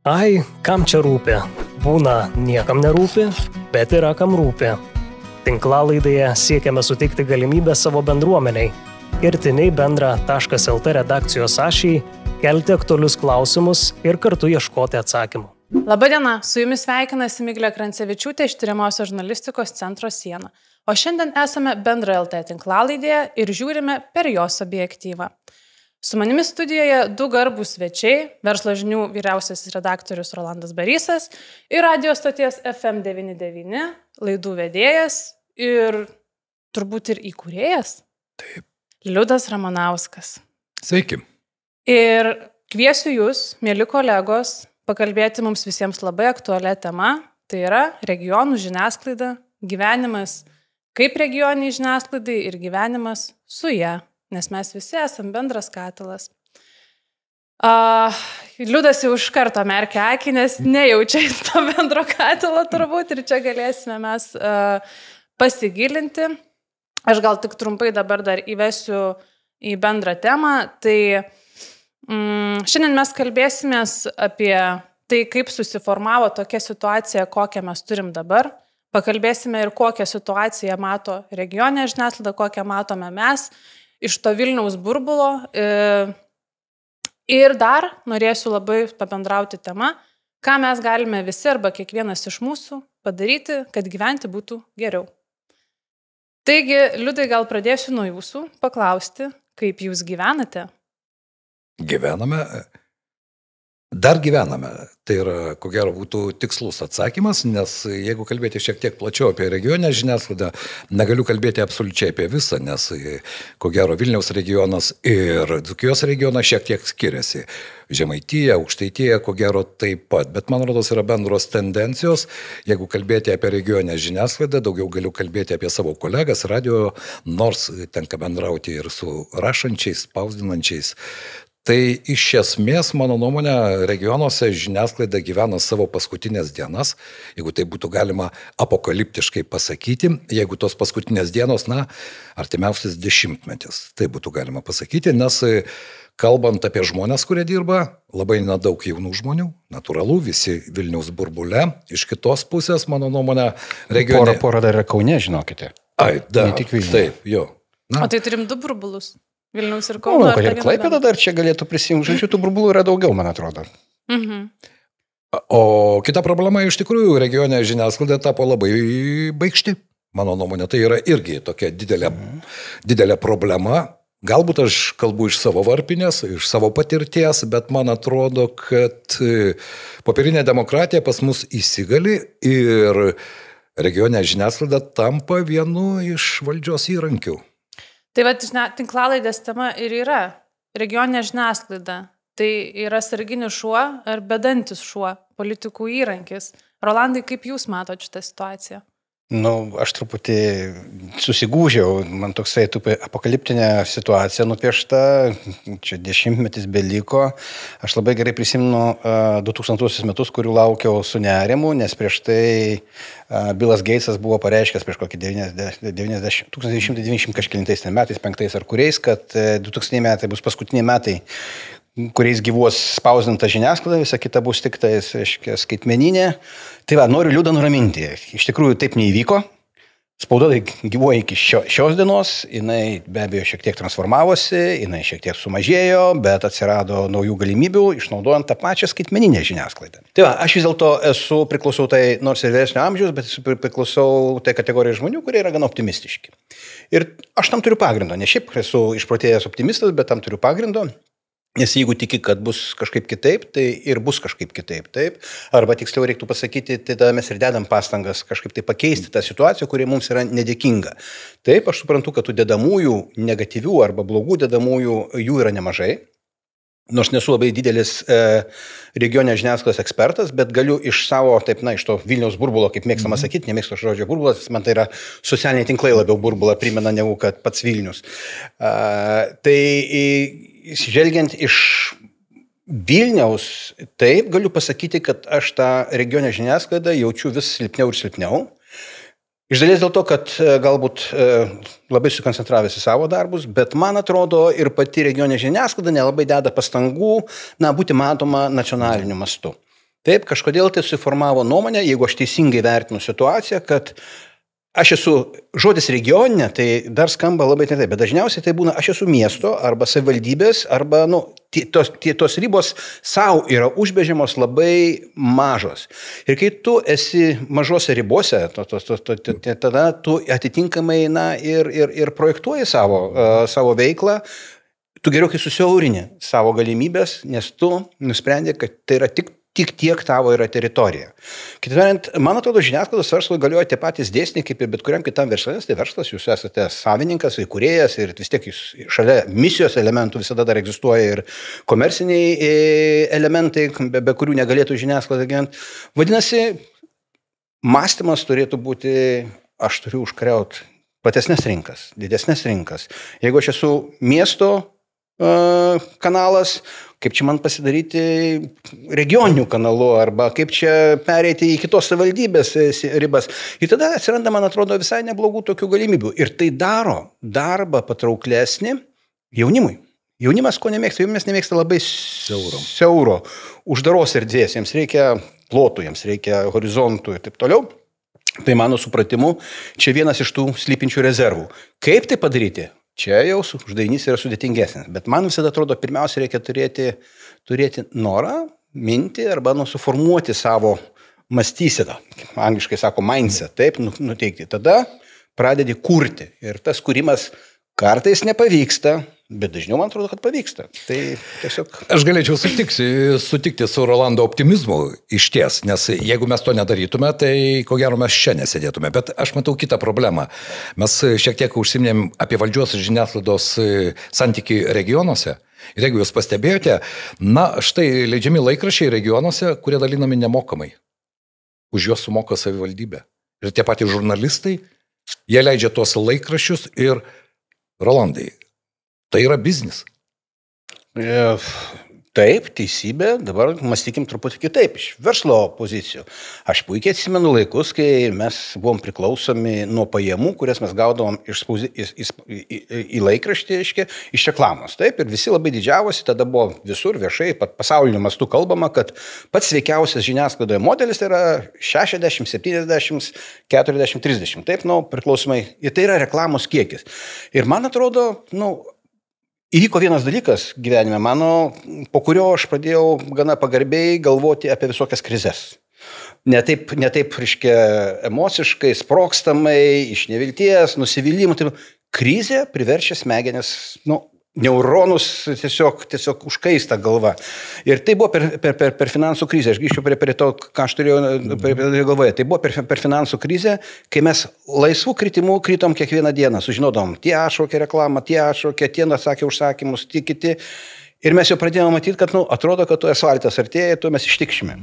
Ai, kam čia rūpi? Būna niekam nerūpi, bet yra kam rūpi. Tinklalaidėje siekiame suteikti galimybę savo bendruomeniai, kertiniai bendra.lt redakcijos ašiai, kelti aktualius klausimus ir kartu ieškoti atsakymų. Labadiena, su jumis sveikinasi Miglė Krancevičiūtė iš Tyriamosios žurnalistikos centro Siena. O šiandien esame Bendra.lt tinklalaidėje ir žiūrime per jos objektyvą. Su manimi studijoje du garbūs svečiai, Verslo žinių vyriausiasis redaktorius Rolandas Barysas ir radio stoties FM99 laidų vedėjas ir turbūt ir įkūrėjas. Taip. Liudas Ramanauskas. Sveiki. Ir kviesiu jūs, mėly kolegos, pakalbėti mums visiems labai aktualią temą. Tai yra regionų žiniasklaida, gyvenimas kaip regioniai žiniasklaidai ir gyvenimas su ją. Nes mes visi esam bendras katilas. Liudas jau iš karto merkia akį, nes nejaučia į to bendro katilo turbūt ir čia galėsime mes pasigilinti. Aš gal tik trumpai dabar dar įvesiu į bendrą temą. Tai šiandien mes kalbėsimės apie tai, kaip susiformavo tokia situacija, kokią mes turim dabar. Pakalbėsime ir kokią situaciją mato regioninė žiniasklaida, kokią matome mes iš to Vilniaus burbulo. Ir dar norėsiu labai pabendrauti tema, ką mes galime visi arba kiekvienas iš mūsų padaryti, kad gyventi būtų geriau. Taigi, Liudai, gal pradėsiu nuo jūsų paklausti, kaip jūs gyvenate? Gyvename. Dar gyvename. Tai yra, ko gero, būtų tikslus atsakymas, nes jeigu kalbėti šiek tiek plačiau apie regioninę žiniasklaidą, negaliu kalbėti absoliučiai apie visą, nes, ko gero, Vilniaus regionas ir Dzūkijos regionas šiek tiek skiriasi. Žemaitija, Aukštaitija, ko gero, taip pat. Bet, man rodos, yra bendros tendencijos. Jeigu kalbėti apie regioninę žiniasklaidą, daugiau galiu kalbėti apie savo kolegas, radio, nors tenka bendrauti ir su rašančiais, spausdinančiais. Tai iš esmės, mano nuomonė, regionuose žiniasklaida gyvena savo paskutinės dienas, jeigu tai būtų galima apokaliptiškai pasakyti, jeigu tos paskutinės dienos, artimiausias dešimtmetis, tai būtų galima pasakyti, nes kalbant apie žmonės, kurie dirba, labai nedaug jaunų žmonių, natūralu, visi Vilniaus burbule, iš kitos pusės, mano nuomonė, regione... Pora dar yra Kaune, žinokite. Ai, da, ne tik Vilniuje. Taip, jo. O tai turim du burbulus. Vilniaus ir Kauno. Kad ir Klaipėda dar čia galėtų prisijungti. Žodžiu, tų burbulų yra daugiau, man atrodo. Mhm. O kita problema, iš tikrųjų, regioninė žiniasklaida tapo labai baikšti. Mano nuomonė, tai yra irgi tokia didelė problema. Galbūt aš kalbu iš savo varpinės, iš savo patirties, bet man atrodo, kad popierinė demokratija pas mus įsigali ir regioninė žiniasklaida tampa vienu iš valdžios įrankių. Tai tinklalaidės tema ir yra regioninė žiniasklaida. Tai yra sarginis šuo ar bedantis šuo, politikų įrankis. Rolandai, kaip jūs matot šitą situaciją? Aš truputį susigūžiau, man toksai apokaliptinė situacija nupiešta, čia dešimtmetis beliko. Aš labai gerai prisimenu 2000 metus, kurių laukiau su nerimu, nes prieš tai Bilas Geitsas buvo pareiškęs prieš kokį 1990 kažkelintais metais, 5 ar kuriais, kad 2000 metai bus paskutiniai metai, kuriais gyvuos spausdinta žiniasklaida, visa kita bus tik tai skaitmeninė. Tai noriu Liudą nuraminti. Iš tikrųjų taip neįvyko. Spauda gyvuoja iki šios dienos, jinai be abejo šiek tiek transformavosi, jinai šiek tiek sumažėjo, bet atsirado naujų galimybių, išnaudojant tą pačią skaitmeninę žiniasklaidą. Tai aš vis dėlto priklausau tai nors ir vyresnio amžiaus, bet priklausau tai kategorijai žmonių, kurie yra gana optimistiški. Ir aš tam turiu pagrindo, ne šiaip esu išprotėjęs optimistas, bet tam turiu pagrindo. Nes jeigu tiki, kad bus kažkaip kitaip, tai ir bus kažkaip kitaip, taip. Arba tiksliau reiktų pasakyti, tai tada mes ir dedam pastangas kažkaip tai pakeisti tą situaciją, kuri mums yra nedėkinga. Taip, aš suprantu, kad tų dedamųjų, negatyvių arba blogų dedamųjų jų yra nemažai. Nors nesu labai didelis regioninės žiniasklaidos ekspertas, bet galiu iš savo, iš to Vilniaus burbulo, kaip mėgstama sakyti, nemėgstu žodžio burbulas, man tai yra socialiniai tinklai labiau burbulą primena negu kad pats Vilnius. Žvelgiant iš Vilniaus, taip galiu pasakyti, kad aš tą regioninę žiniasklaidą jaučiu vis silpniau ir silpniau. Iš dalies dėl to, kad galbūt labai sukoncentravęs į savo darbus, bet man atrodo ir pati regioninė žiniasklaida nelabai deda pastangų būti matoma nacionaliniu mastu. Taip, kažkodėl tai suformavo nuomonę, jeigu aš teisingai vertinu situaciją, kad aš esu žodis regioninė, tai dar skamba labai taip, bet dažniausiai tai būna aš esu miesto arba savivaldybės, arba tos ribos savo yra užbežiamos labai mažos. Ir kai tu esi mažose ribose, tada tu atitinkamai ir projektuoji savo veiklą, tu geriau kai susiaurini savo galimybės, nes tu nusprendė, kad tai yra tik tiek tavo yra teritorija. Kitaip, man atrodo, žiniasklaidos verslo galioja tie patys dėsniai, kaip ir bet kuriam kitam verslas, tai verslas, jūs esate savininkas, įkūrėjas ir vis tiek jūs šalia misijos elementų visada dar egzistuoja ir komerciniai elementai, be kurių negalėtų žiniasklaida gyventi. Vadinasi, mąstymas turėtų būti, aš turiu užkariauti platesnes rinkas, didesnes rinkas. Jeigu aš esu miesto kanalas, kaip čia man pasidaryti regioninių kanalų arba kaip čia pereiti į kitos savivaldybės ribas. Ir tada atsiranda, man atrodo, visai neblogų tokių galimybių. Ir tai daro darbą patrauklesnį jaunimui. Jaunimas ko nemėgsta? Jaunimas nemėgsta labai siauro, uždaros erdvės. Jiems reikia plotų, jiems reikia horizontų ir taip toliau. Tai mano supratimu, čia vienas iš tų slypinčių rezervų. Kaip tai padaryti? Čia jau uždavinys yra sudėtingesnis, bet man visada atrodo, pirmiausia reikia turėti norą, mintį arba suformuoti savo mąstyseną, angliškai sako mindset, taip, nuteikti. Tada pradedi kurti ir tas kūrimas kartais nepavyksta, bet dažniau man atrodo, kad pavyksta. Tai tiesiog... Aš galėčiau sutikti su Rolando optimizmu iš ties, nes jeigu mes to nedarytume, tai ko gero mes čia nesėdėtume. Bet aš matau kitą problemą. Mes šiek tiek užsiminėm apie valdžios ir žiniasklaidos santykį regionuose. Ir jeigu jūs pastebėjote, štai leidžiami laikraščiai regionuose, kurie dalinami nemokamai. Už juos sumoka savivaldybė. Ir tie patys žurnalistai, jie leidžia tuos laikraščius ir Rolandai. Tai yra biznis. Taip, teisybė, dabar mąstykim truputį kitaip, iš verslo pozicijų. Aš puikiai atsimenu laikus, kai mes buvom priklausomi nuo pajamų, kurias mes gaudavom į laikraštį, iš reklamos. Taip, ir visi labai didžiavosi, tada buvo visur viešai, pasauliniu mastu kalbama, kad pats sveikiausias žiniasklaidoje modelis yra 60, 70, 40, 30. Taip, priklausomai. Ir tai yra reklamos kiekis. Ir man atrodo, įvyko vienas dalykas gyvenime mano, po kurio aš pradėjau gana pagarbiai galvoti apie visokias krizes. Ne taip, reiškia, emociškai, sprogstamai, iš nevilties, nusivylimų. Krizė priverčia smegenis, neuronus tiesiog užkaista galva. Ir tai buvo per finansų krizę. Aš grįžčiau prie to, ką aš turėjau galvoje. Tai buvo per finansų krizę, kai mes laisvų kritimų kritom kiekvieną dieną. Sužinodom, tie atšaukė reklamą, tie atsakė užsakymus, tie kiti. Ir mes jau pradėjome matyti, kad atrodo, kad tu asfaltas artėja, tu mes ištikšime.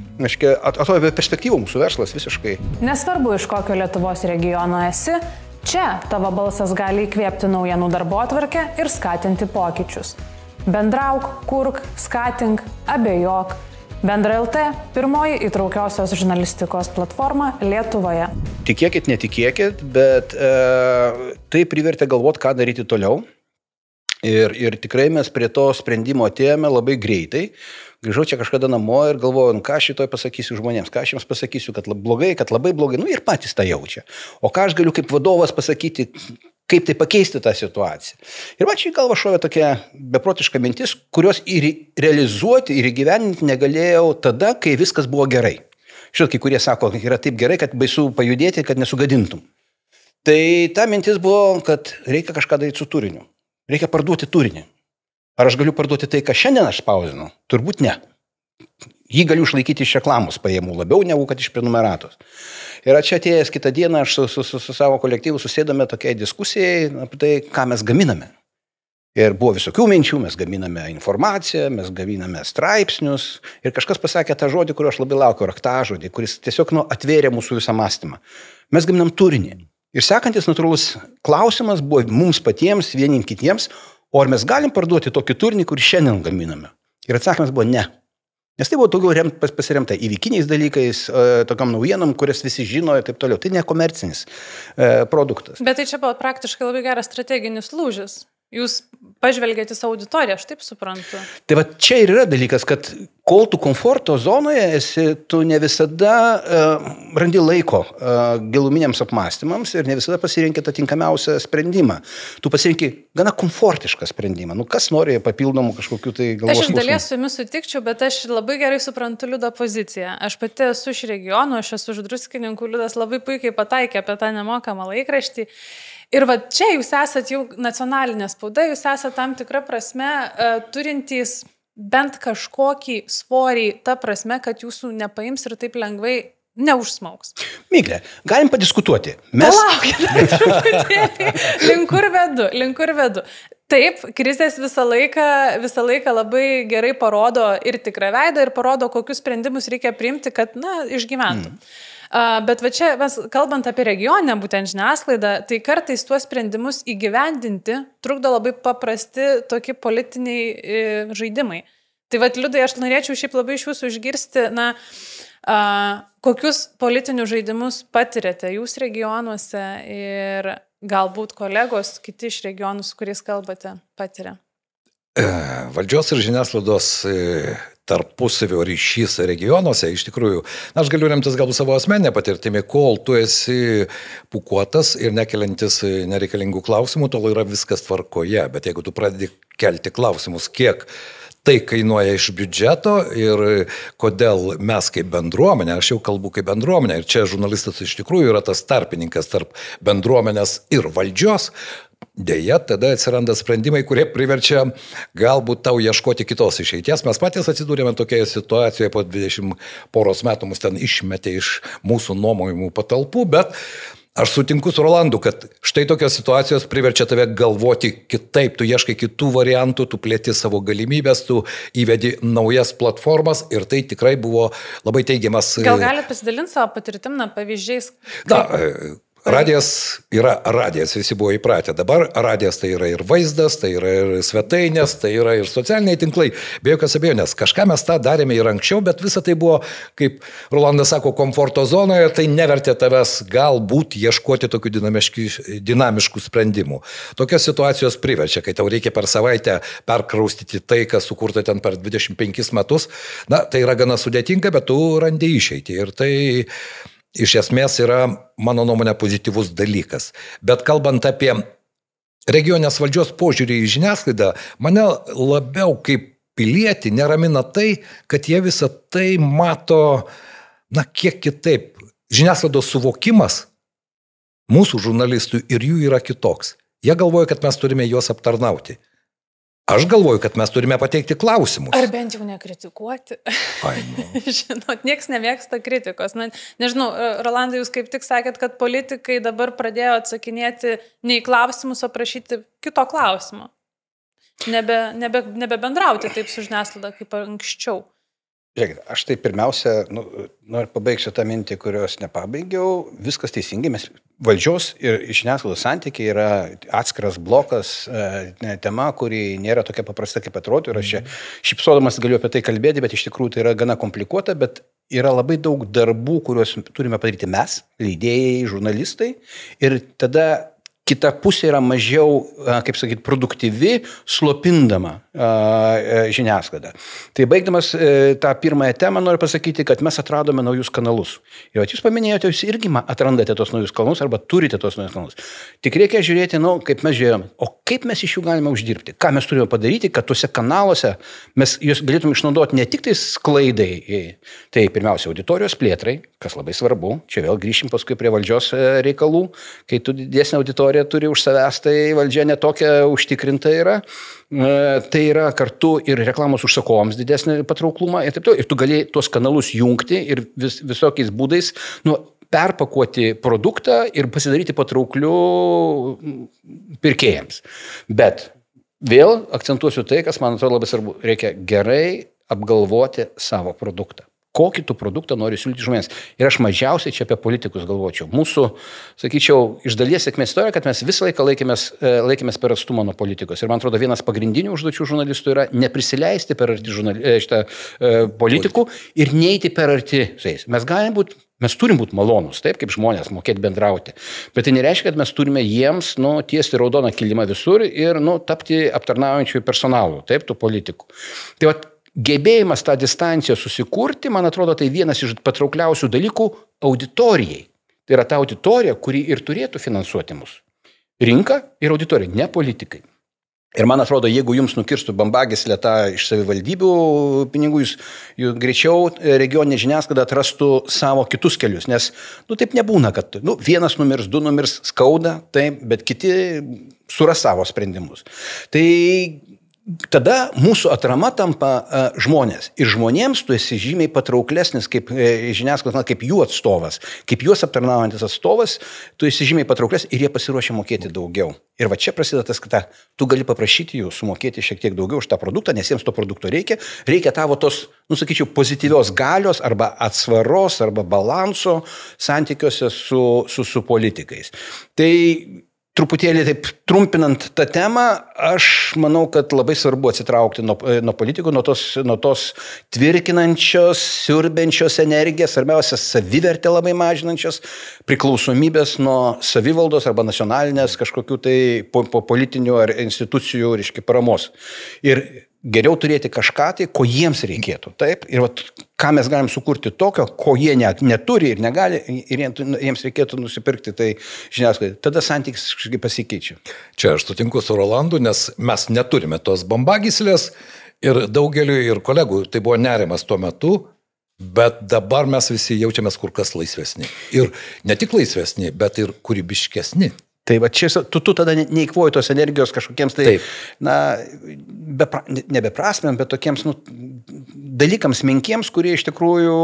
Atrodo, perspektyvų mūsų verslas visiškai. Nesvarbu, iš kokio Lietuvos regiono esi, čia tavo balsas gali įkvėpti naujienų darbotvarkę ir skatinti pokyčius. Bendrauk, kurk, skatink, abejok. Bendra LT – pirmoji įtraukiosios žurnalistikos platforma Lietuvoje. Tikėkit, netikėkit, bet tai privertė galvoti, ką daryti toliau. Ir tikrai mes prie to sprendimo atėjome labai greitai. Grįžau čia kažkada namo ir galvojau, ką aš šitoj pasakysiu žmonėms, ką aš jiems pasakysiu, kad labai blogai, ir patys tą jaučia. O ką aš galiu kaip vadovas pasakyti, kaip tai pakeisti tą situaciją. Ir man čia į galvą šovė tokia beprotiška mintis, kurios ir realizuoti, ir įgyveninti negalėjau tada, kai viskas buvo gerai. Žinot, kai kurie sako, yra taip gerai, kad baisu pajudėti, kad nesugadintum. Tai ta mintis buvo, kad reikia kažką daryti su turiniu. Reikia parduoti turinį. Ar aš galiu parduoti tai, ką šiandien aš spausdinu? Turbūt ne. Jį galiu išlaikyti iš reklamos pajamų labiau negu kad iš prenumeratos. Ir čia atėjęs kitą dieną aš su savo kolektyvu susėdame tokiai diskusijai apie tai, ką mes gaminame. Ir buvo visokių minčių, mes gaminame informaciją, mes gaminame straipsnius. Ir kažkas pasakė tą žodį, kurio aš labai laukiu, raktažodį, kuris tiesiog atvėrė mūsų visą mąstymą. Mes gaminam turinį. Ir sekantis natūralus klausimas buvo mums patiems, vieniem kitiems, o ar mes galim parduoti tokį turinį, kurį šiandien gaminame? Ir atsakymas buvo ne. Nes tai buvo daugiau pasiremta įvykiniais dalykais, tokiam naujienom, kurias visi žino ir taip toliau. Tai ne komercinis produktas. Bet tai čia buvo praktiškai labai geras strateginis lūžis. Jūs pažvelgėte į savo auditoriją, aš taip suprantu. Tai va čia ir yra dalykas, kad kol tu komforto zonoje esi, tu ne visada randi laiko giluminiams apmąstymams ir ne visada pasirinki tą tinkamiausią sprendimą. Tu pasirinki gana komfortišką sprendimą. Nu, kas nori papildomų kažkokių tai galvos Aš iš dalies su jumis sutikčiau, bet aš labai gerai suprantu Liudo poziciją. Aš pati esu iš regionų, aš esu iš Druskininkų, Liudas labai puikiai pataikė apie tą nemokamą laikraštį. Ir va čia jūs esat jau nacionalinė spauda, jūs esat tam tikrą prasme turintys bent kažkokį svorį, ta prasme, kad jūsų nepaims ir taip lengvai neužsmauks. Miglė, galim padiskutuoti. Mes... Palaukite, truputėlį. Link kur vedu. Taip, krizės visą laiką labai gerai parodo ir tikrą veidą ir parodo, kokius sprendimus reikia priimti, kad, išgyventų. Bet va čia, kalbant apie regionę, būtent žiniasklaidą, tai kartais tuos sprendimus įgyvendinti trukdo labai paprasti tokie politiniai žaidimai. Tai va, Liudai, aš norėčiau šiaip labai iš jūsų išgirsti, kokius politinius žaidimus patirėte jūs regionuose ir galbūt kolegos, kiti iš regionų, su kuriais kalbate, patiria. Valdžios ir žiniasklaidos tarpusavio ryšys regionuose, iš tikrųjų, aš galiu remtis galbūt savo asmeninę patirtimį, kol tu esi pūkuotas ir nekeliantis nereikalingų klausimų, tol yra viskas tvarkoje, bet jeigu tu pradedi kelti klausimus, kiek tai kainuoja iš biudžeto ir kodėl mes kaip bendruomenė, aš jau kalbu kaip bendruomenė, ir čia žurnalistas iš tikrųjų yra tas tarpininkas tarp bendruomenės ir valdžios, deja, tada atsiranda sprendimai, kurie priverčia galbūt tau ieškoti kitos išeities. Mes patys atsidūrėme tokioje situacijoje, po 20 poros metų mus ten išmetė iš mūsų nuomojimų patalpų, bet aš sutinku su Rolandu, kad štai tokios situacijos priverčia tave galvoti kitaip, tu ieškai kitų variantų, tu plėti savo galimybės, tu įvedi naujas platformas ir tai tikrai buvo labai teigiamas. Gal galite pasidalinti savo patirtim, pavyzdžiais? Radijas yra radijas, visi buvo įpratę. Dabar radijas tai yra ir vaizdas, tai yra ir svetainės, tai yra ir socialiniai tinklai. Be jokios abejonės, kažką mes tą darėme ir anksčiau, bet visa tai buvo, kaip Rolandas sako, komforto zonoje, tai nevertė tavęs galbūt ieškoti tokių dinamiškų sprendimų. Tokios situacijos priverčia, kai tau reikia per savaitę perkraustyti tai, kas sukurta ten per 25 metus. Tai yra gana sudėtinga, bet tu randi išeitį. Ir tai iš esmės yra, mano nuomonė, pozityvus dalykas. Bet kalbant apie regionės valdžios požiūrį į žiniasklaidą, mane labiau kaip pilietį neramina tai, kad jie visą tai mato, kiek kitaip. Žiniasklaidos suvokimas mūsų žurnalistų ir jų yra kitoks. Jie galvoja, kad mes turime juos aptarnauti. Aš galvoju, kad mes turime pateikti klausimus. Ar bent jau nekritikuoti. Žinot, nieks nemėgsta kritikos. Nežinau, Rolandai, jūs kaip tik sakėt, kad politikai dabar pradėjo atsakinėti ne į klausimus, o prašyti kito klausimo. Nebebendrauti taip su žiniasklaida kaip anksčiau. Žiūrėkit, aš tai pirmiausia, noriu pabaigsiu tą mintį, kurios nepabaigiau. Viskas teisingai, mes valdžios ir žiniasklaidos santykiai yra atskiras blokas, tema, kuri nėra tokia paprasta, kaip atrodo. Ir aš čia šypsodamas galiu apie tai kalbėti, bet iš tikrųjų tai yra gana komplikuota, bet yra labai daug darbų, kuriuos turime padaryti mes, leidėjai, žurnalistai. Ir tada kita pusė yra mažiau, kaip sakyti, produktyvi, slopindama žiniasklaidą. Tai baigdamas tą pirmąją temą noriu pasakyti, kad mes atradome naujus kanalus. Ir jūs paminėjote, jūs irgi atrandate tos naujus kanalus arba turite tos naujus kanalus. Tik reikia žiūrėti, kaip mes žiūrėjome, o kaip mes iš jų galime uždirbti, ką mes turime padaryti, kad tuose kanaluose mes juos galėtume išnaudoti ne tik tai sklaidai, tai pirmiausia auditorijos plėtrai, kas labai svarbu, čia vėl grįšim paskui prie valdžios reikalų, kai tu didesnė auditorija turi už savęs, tai valdžia netokia užtikrinta yra. Tai yra kartu ir reklamos užsakovams didesnį patrauklumą ir taip toliau. Ir tu gali tuos kanalus jungti ir visokiais būdais perpakuoti produktą ir pasidaryti patraukliu pirkėjams. Bet vėl akcentuosiu tai, kas man atrodo labai svarbu. Reikia gerai apgalvoti savo produktą. Kokį tu produktą nori siūlyti žmonėms. Ir aš mažiausiai čia apie politikus galvočiau. Mūsų, sakyčiau, iš dalies sėkmės istorija, kad mes visą laiką laikėmės per atstumą nuo politikos. Ir man atrodo, vienas pagrindinių užduočių žurnalistų yra neprisileisti per arti politikų ir neiti per arti su jais. Mes galim būti Mes turim būti malonus, taip kaip žmonės, mokėti bendrauti. Bet tai nereiškia, kad mes turime jiems tiesti raudoną kilimą visur ir tapti aptarnaujančių personalų, taip, tų politikų. Tai gebėjimas tą distanciją susikurti, man atrodo, tai vienas iš patraukliausių dalykų auditorijai. Tai yra ta auditorija, kuri ir turėtų finansuoti mus. Rinka ir auditorija, ne politikai. Ir man atrodo, jeigu jums nukirstų bambagyslę tą iš savivaldybių pinigų, jūs greičiau regioninė žiniasklaida atrastų savo kitus kelius, nes taip nebūna, kad vienas numirs, du numirs, skauda, taip, bet kiti suras savo sprendimus. Tai tada mūsų atrama tampa žmonės. Ir žmonėms tu esi žymiai patrauklesnis kaip žiniasklaida, kaip jų atstovas, kaip juos aptarnaujantis atstovas, tu esi žymiai patrauklesnis ir jie pasiruošia mokėti daugiau. Ir va čia prasideda tas, kad tu gali paprašyti jų sumokėti šiek tiek daugiau už tą produktą, nes jiems to produkto reikia tavo tos, sakyčiau, pozityvios galios arba atsvaros arba balanso santykiuose su politikais. Tai truputėlį taip trumpinant tą temą, aš manau, kad labai svarbu atsitraukti nuo politikų, nuo tos tvirkinančios, siurbenčios energijos, svarbiausia savivertę labai mažinančios, priklausomybės nuo savivaldos arba nacionalinės kažkokių tai politinių ar institucijų, paramos. Ir geriau turėti kažką tai, ko jiems reikėtų. Taip? Ir ką mes galim sukurti tokio, ko jie neturi ir negali, ir jiems reikėtų nusipirkti, tai žiniasklaidai. Tada santykis kažkaip pasikeičia. Čia aš sutinku su Rolandu, nes mes neturime tos bambagyslės ir daugeliu ir kolegų tai buvo nerimas tuo metu, bet dabar mes visi jaučiamės kur kas laisvesni. Ir ne tik laisvesni, bet ir kūrybiškesni. Tai va čia tu tada neįkvoji tos energijos kažkokiems nebeprasmėm, bet tokiems dalykams menkiems, kurie iš tikrųjų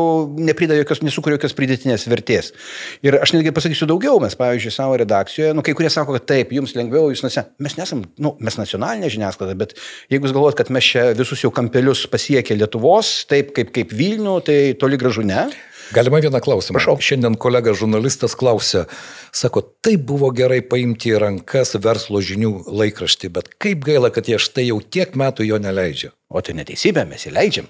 nesukuria jokios pridėtinės vertės. Ir aš netgi pasakysiu daugiau, mes, pavyzdžiui, savo redakcijoje, kai kurie sako, kad taip, jums lengviau, mes nesam, mes nacionalinė žiniasklaida, bet jeigu jūs galvojat, kad mes čia visus jau kampelius pasiekę Lietuvos, taip kaip Vilnių, tai toli gražu ne. Galima vieną klausimą. Prašau. Šiandien kolega žurnalistas klausė, sako, tai buvo gerai paimti į rankas verslo žinių laikraštį, bet kaip gaila, kad jie štai jau tiek metų jo neleidžia. O tai neteisybė, mes įleidžiam.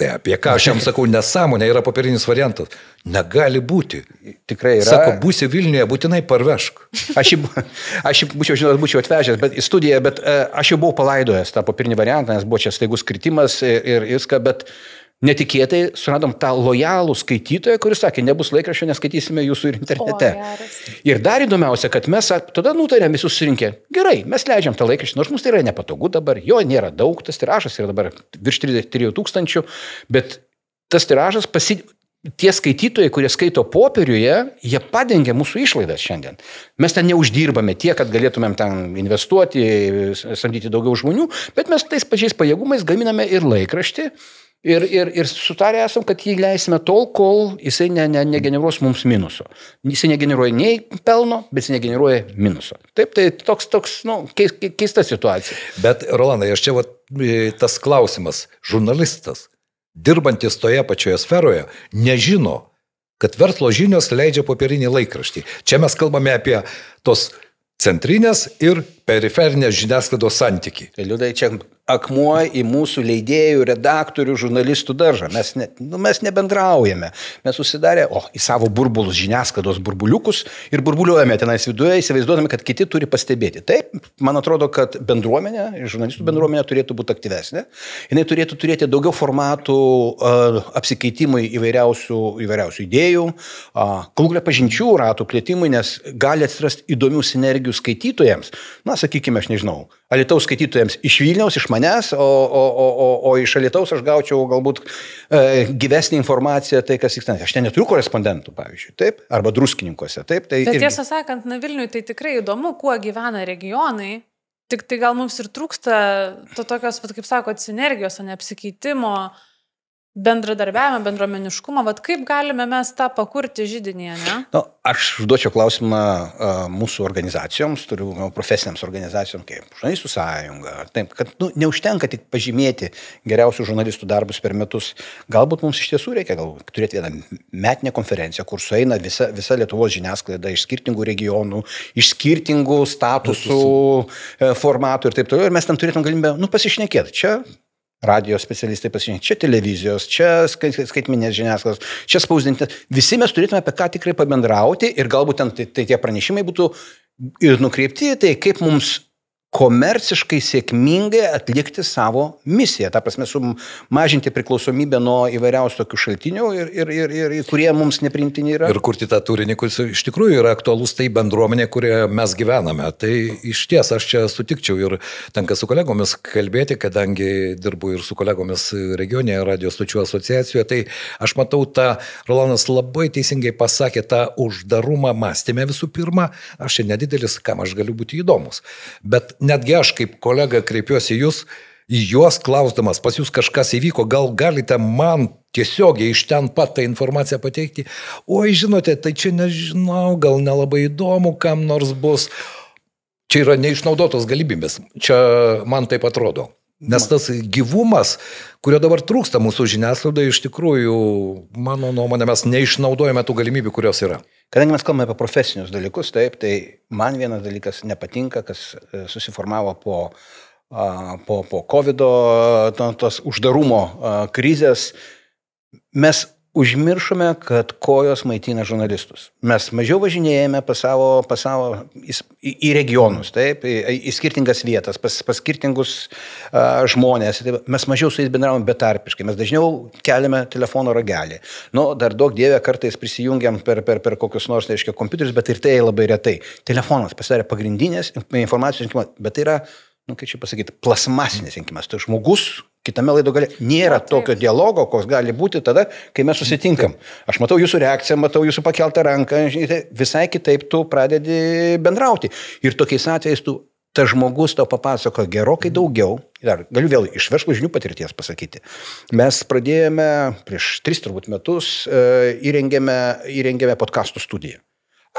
Tai apie ką aš jam sakau, nesąmonė, yra popierinis variantas. Negali būti. Tikrai yra. Sako, būsi Vilniuje, būtinai parvežk. Aš būčiau atvežęs į studiją, bet aš jau buvau palaidojęs tą popierinį variantą, nes buvo čia staigus kritimas ir viską, bet netikėtai suradom tą lojalų skaitytoją, kuris sakė, nebus laikraščio, neskaitysime jūsų ir internete. Ir dar įdomiausia, kad mes tada nutarėm visus surinkę, gerai, mes leidžiam tą laikraštį, nors mums tai yra nepatogu dabar, jo nėra daug, tas tiražas yra dabar virš 3000, bet tas tiražas tie skaitytojai, kurie skaito popieriuje, jie padengia mūsų išlaidas šiandien. Mes ten neuždirbame tiek, kad galėtumėm ten investuoti, samdyti daugiau žmonių, bet mes tais pačiais pajėgumais gaminame ir laikraštį. Ir sutarę esam, kad jį leisime tol, kol jisai negeneruos mums minuso. Jisai negeneruoja nei pelno, bet jisai negeneruoja minuso. Taip, tai toks keista situacija. Bet, Rolandai, aš čia tas klausimas. Žurnalistas, dirbantis toje pačioje sferoje, nežino, kad verslo žinios leidžia popierinį laikraštį. Čia mes kalbame apie tos centrinės ir periferinės žiniasklaidos santykį. Tai liūdai, čia akmuo į mūsų leidėjų, redaktorių, žurnalistų daržą. Mes nebendraujame. Mes susidarė į savo burbulus, žiniasklaidos burbuliukus ir burbuliuojame tenais viduje, įsivaizduodami, kad kiti turi pastebėti. Taip, man atrodo, kad bendruomenė, žurnalistų bendruomenė turėtų būti aktyvesnė. Jinai turėtų turėti daugiau formatų apsikeitimui įvairiausių idėjų, galų pažinčių ratų plėtimui, nes gali atsirasti įdomių sinergijų skaitytojams. Sakykime, aš nežinau, Alytaus skaitytojams iš Vilniaus, iš manęs, o iš Alytaus aš gaučiau galbūt gyvesnį informaciją, tai kas vyksta. Aš ten neturiu korespondentų, pavyzdžiui, taip, arba druskininkuose, taip. Tai bet tiesą sakant, Vilniui tai tikrai įdomu, kuo gyvena regionai, tik tai gal mums ir trūksta to tokios, kaip sakot, sinergijos, o ne apsikeitimo, bendradarbiavimą, bendruomeniškumą, kaip galime mes tą pakurti židinėje, ne? Aš užduočiau klausimą mūsų organizacijoms, turiu profesiniams organizacijoms, kaip žurnalistų sąjunga, taip, kad neužtenka tik pažymėti geriausių žurnalistų darbus per metus. Galbūt mums iš tiesų reikia turėti vieną metinę konferenciją, kur sueina visa Lietuvos žiniasklaida iš skirtingų regionų, iš skirtingų statusų, formatų ir taip toliau. Ir mes ten turėtum galimybę pasišnekėti. Čia radio specialistai pasižiūrėti, čia televizijos, čia skaitminės žiniasklaidos, čia spausdinti. Visi mes turėtume apie ką tikrai pabendrauti ir galbūt ten tai tie pranešimai būtų ir nukreipti, tai kaip mums komerciškai sėkmingai atlikti savo misiją. Ta prasme, sumažinti priklausomybę nuo įvairiausių tokių šaltinių ir kurie mums nepriimtini yra. Ir kurti tą turinį, kuris iš tikrųjų yra aktualus tai bendruomenė, kurioje mes gyvename. Tai iš ties aš čia sutikčiau ir tenka su kolegomis kalbėti, kadangi dirbu ir su kolegomis regioninėje radio stočių asociacijoje, tai aš matau tą, Rolandas labai teisingai pasakė, tą uždarumą mąstymę visų pirma. Aš čia nedidelis, kam aš galiu būti įdomus. Bet netgi aš kaip kolega kreipiuosi į juos klausdamas, pas jūs kažkas įvyko, gal galite man tiesiogiai iš ten pat tą informaciją pateikti. Oi, žinote, tai čia nežinau, gal nelabai įdomu, kam nors bus. Čia yra neišnaudotos galimybės. Čia man taip atrodo. Nes tas gyvumas, kurio dabar trūksta mūsų žiniasklaidai, iš tikrųjų, mano nuomonė, mes neišnaudojame tų galimybių, kurios yra. Kadangi mes kalbame apie profesinius dalykus, taip, tai man vienas dalykas nepatinka, kas susiformavo po COVID, tos uždarumo krizės. Mes užmiršome, kad kojos maitina žurnalistus. Mes mažiau važinėjame į regionus, taip, į skirtingas vietas, pas skirtingus žmonės. Mes mažiau su jais bendravome betarpiškai, mes dažniau keliame telefono ragelį. Dar daug dievė kartais prisijungiam per kokius nors, tai reiškia, kompiuterius, bet ir tai labai retai. Telefonas pasidarė pagrindinės informacijos rinkimas, bet tai yra, kaip čia pasakyti, plasmasinis rinkimas. Tai žmogus kitame laido gale nėra tokio dialogo, koks gali būti tada, kai mes susitinkam. Aš matau jūsų reakciją, matau jūsų pakeltą ranką, visai kitaip tu pradedi bendrauti. Ir tokiais atvejais tas žmogus tau papasako gerokai daugiau. Dar galiu vėl iš verslo žinių patirties pasakyti. Mes pradėjome prieš 3 turbūt metus, įrengėme podcastų studiją.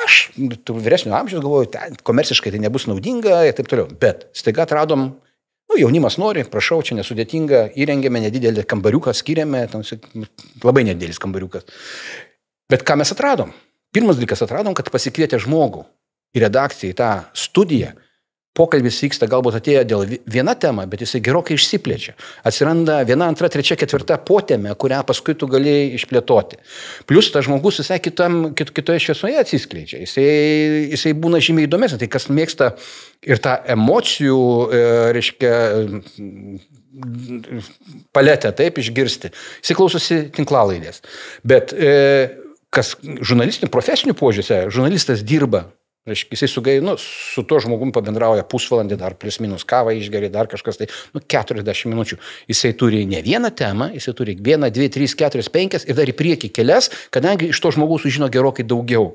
Aš vyresnio amžiaus galvoju, komerciškai tai nebus naudinga ir taip toliau. Bet staiga atradom, jaunimas nori, prašau, čia nesudėtinga, įrengėme nedidelį kambariuką, skiriame, labai nedidelis kambariukas. Bet ką mes atradom? Pirmas dalykas atradom, kad pasikvietė žmogų į redakciją, į tą studiją. Pokalbis vyksta, galbūt atėjo dėl viena tema, bet jisai gerokai išsiplečia. Atsiranda 1, 2, 3, 4 potėmė, kurią paskui tu gali išplėtoti. Plius tas žmogus visai kitoje šviesoje atsiskleidžia. Jisai būna žymiai įdomesnis. Tai kas mėgsta ir tą emocijų, reiškia, paletę taip išgirsti. Jisai klausosi tinklalaidės. Bet kas žurnalistinių profesinių požiūrėse, žurnalistas dirba. Jisai su tuo žmogumi pabendrauja pusvalandį, dar plius minus kavą išgeria, dar kažkas, 40 minučių. Jisai turi ne vieną temą, jisai turi 1, 2, 3, 4, 5 ir dar į priekį kelias, kadangi iš to žmogaus sužino gerokai daugiau.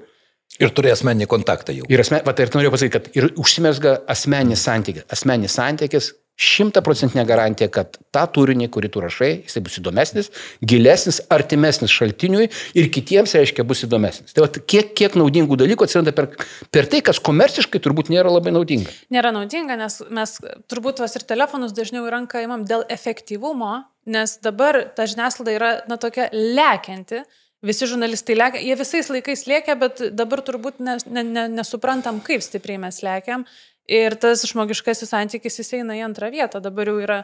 Ir turi asmeninį kontaktą jau. Ir norėjau pasakyti, kad ir užsimezga asmeninis santykis. Asmeninis santykis 100% garantija, kad tą turinį, kurį tu rašai, jisai bus įdomesnis, gilesnis, artimesnis šaltiniui ir kitiems, reiškia, bus įdomesnis. Tai kiek naudingų dalykų atsiranda per tai, kas komerciškai turbūt nėra labai naudinga. Nėra naudinga, nes mes turbūt ir telefonus dažniau į ranką imam dėl efektyvumo, nes dabar ta žiniasklaida yra tokia lekianti. Visi žurnalistai lėkia, jie visais laikais lėkia, bet dabar turbūt nesuprantam, kaip stipriai mes lėkiam. Ir tas žmogiškasis santykis jis eina į antrą vietą. Dabar jau yra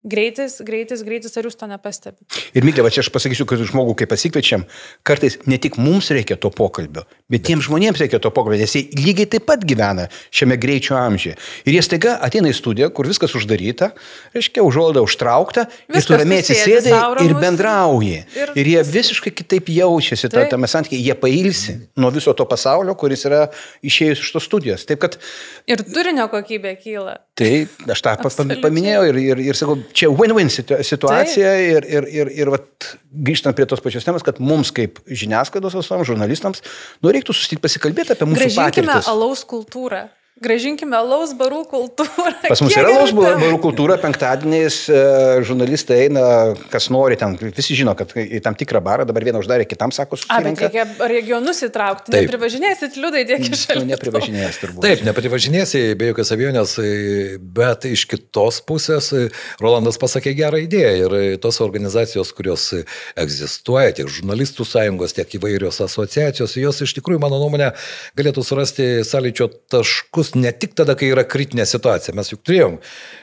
greitis, ar jūs to nepastebite. Ir Miglė, va čia aš pasakysiu, kad žmogų, kai pasikviečiam, kartais ne tik mums reikia to pokalbio, bet tiems žmonėms reikia to pokalbio, nes jie lygiai taip pat gyvena šiame greičio amžiuje. Ir jie staiga ateina į studiją, kur viskas uždaryta, reiškia, užuolaida užtraukta, ir tu ramiai atsisėdai ir bendrauji. Ir jie visiškai kitaip jaučiasi tame santykiai, jie pailsi nuo viso to pasaulio, kuris yra išėjus iš tos studijos. Taip, kad... Ir turinio kokybė kyla. Taip, aš tą paminėjau ir sakau, čia win-win situacija ir vat, grįžtant prie tos pačios temos, kad mums kaip žiniasklaidos atstovams, žurnalistams, reiktų susitikti pasikalbėti apie mūsų patirtis. Grąžinkime alaus kultūrą. Grąžinkime alaus barų kultūrą. Pas mus yra alaus barų kultūra, penktadieniais žurnalistai eina, kas nori ten, visi žino, kad į tam tikrą barą, dabar vieną uždarė, kitam sako susirenka. Bet reikia regionus įtraukti, neprivažinėsit liūdai tiek iš šalių. Neprivažinės turbūt. Taip, neprivažinėsi, be jokios abejonės, bet iš kitos pusės Rolandas pasakė gerą idėją ir tos organizacijos, kurios egzistuoja, tiek žurnalistų sąjungos, tiek įvairios asociacijos, jos iš tikrųjų, mano nuomonė, galėtų surasti sąlyčio taškus ekspertus ne tik tada, kai yra kritinė situacija. Mes juk turėjom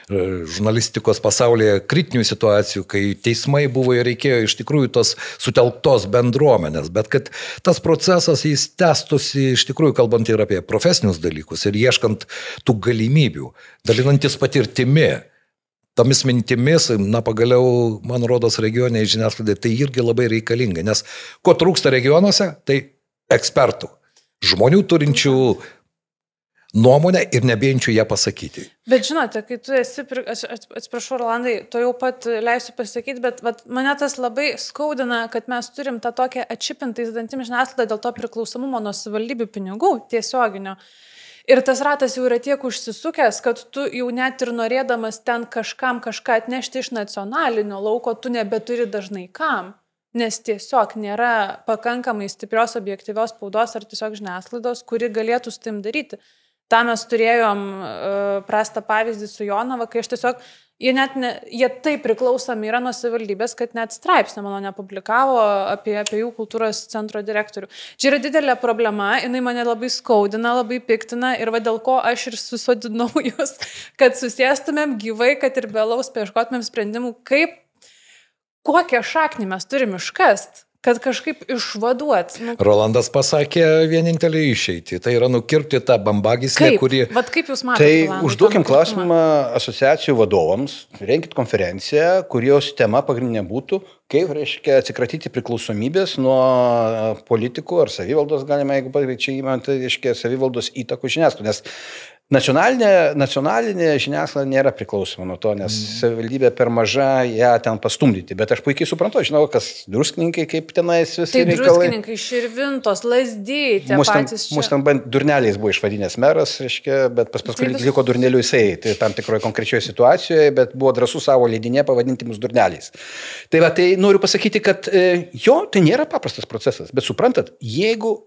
žurnalistikos pasaulyje kritinių situacijų, kai teismai buvo ir reikėjo iš tikrųjų tos sutelktos bendruomenės, bet kad tas procesas jis tęstųsi iš tikrųjų kalbant ir apie profesinius dalykus ir ieškant tų galimybių, dalinantis patirtimi. Tomis mintimis, pagaliau, man rodos, regioniai žiniasklaidai tai irgi labai reikalinga, nes ko trūksta regionuose, tai ekspertų, žmonių turinčių nuomonę ir nebėjančių ją pasakyti. Bet žinote, kai tu esi, atsiprašau, Rolandai, to jau pat leisiu pasakyti, bet mane tas labai skaudina, kad mes turim tą tokią atšipintais dantim žiniasklaidą dėl to priklausomumo nuo savivaldybių pinigų tiesioginio. Ir tas ratas jau yra tiek užsisukęs, kad tu jau net ir norėdamas ten kažką atnešti iš nacionalinio lauko, tu nebeturi dažnai kam. Nes tiesiog nėra pakankamai stiprios objektyvios spaudos ar tiesiog žiniasklaidos, kuri galėtų su tim daryti. Ta mes turėjom prastą pavyzdį su Jonava, kai aš tiesiog, jie taip priklausomi yra nuo savivaldybės, kad net straipsnį mano nepublikavo apie jų kultūros centro direktorių. Čia yra didelė problema, jinai mane labai skaudina, labai piktina ir dėl ko aš ir susodinau jūs, kad susėstumėm gyvai, kad ir vėlaus paieškotumėm sprendimų, kokią šaknį mes turim iškast, kad kažkaip išvaduot. Rolandas pasakė vienintelį išeitį, tai yra nukirpti tą bambagyslę, kuri... Kaip jūs matote? Tai Rolandai, užduokim klausimą asociacijų vadovams, renkit konferenciją, kurios tema pagrindinė būtų, kaip, reiškia, atsikratyti priklausomybės nuo politikų ar savivaldos, galima, jeigu čia įmant, reiškia, savivaldos įtakų žiniasklaidai, nes nacionalinė žiniasklaida nėra priklausoma nuo to, nes savivaldybė per maža ją ten pastumdyti. Bet aš puikiai suprantu, žinau, kas druskininkai, kaip tenais visi reikalai. Tai druskininkai, Širvintos, Lazdijai, tie patys čia. Mūsų ten durneliais buvo išvadinęs meras, reiškia, bet paskui liko durnelių jisai, tai tam tikroje konkrečioje situacijoje, bet buvo drąsų savo leidinė pavadinti mus durneliais. Tai noriu pasakyti, kad tai nėra paprastas procesas, bet suprantat, jeigu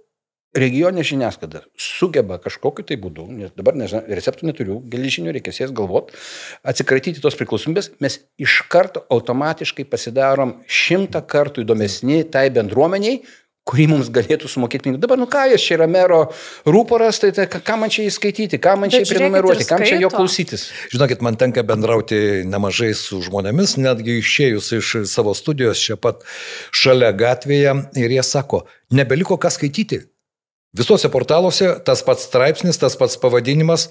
regioninė žiniasklaida sugeba kažkokiu tai būdu, nes dabar receptų neturiu, geležinių reikės jas galvot, atsikratyti tos priklausomybės, mes iš karto automatiškai pasidarom 100 kartų įdomesni tai bendruomeniai, kurį mums galėtų sumokėti pinigų. Dabar, ką jis čia yra mero rūporas, tai ką man čia įskaityti, ką man čia prenumeruoti, kam čia jo klausytis. Žinokit, man tenka bendrauti nemažai su žmonėmis, netgi išėjus iš savo studijos čia pat šalia gatvėje ir jie sako, nebeliko ką skaityti. Visuose portaluose tas pats straipsnis, tas pats pavadinimas,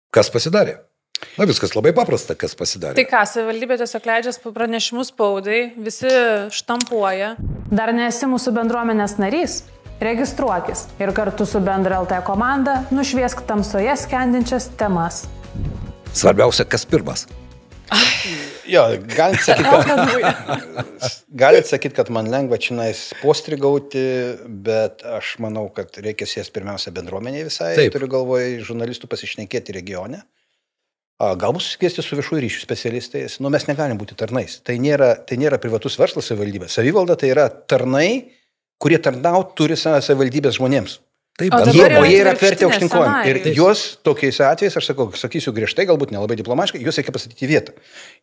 kas pasidarė. Viskas labai paprasta, kas pasidarė. Tai ką, savivaldybė tiesiog leidžia pranešimus spaudai, visi štampuoja. Dar nesi mūsų bendruomenės narys? Registruokis ir kartu su Bendra LT komanda nušviesk tamsoje skendinčias temas. Svarbiausia, kas pirmas. Jo, galit sakyti, kad man lengva čionais postrigauti, bet aš manau, kad reikia sės pirmiausia bendruomeniai visai. Taip. Turiu galvoje žurnalistų pasišnekėti regione. Galbūt susikviesti su viešųjų ryšių specialistais. Mes negalim būti tarnais. Tai nėra privatus verslas savivaldybė. Savivalda tai yra tarnai, kurie tarnaut turi savivaldybės žmonėms. Taip, o jie yra apverti aukštyn kojom. Ir juos tokiais atvejais, aš sakysiu griežtai, galbūt nelabai diplomatiškai, juos reikia pastatyti vietą.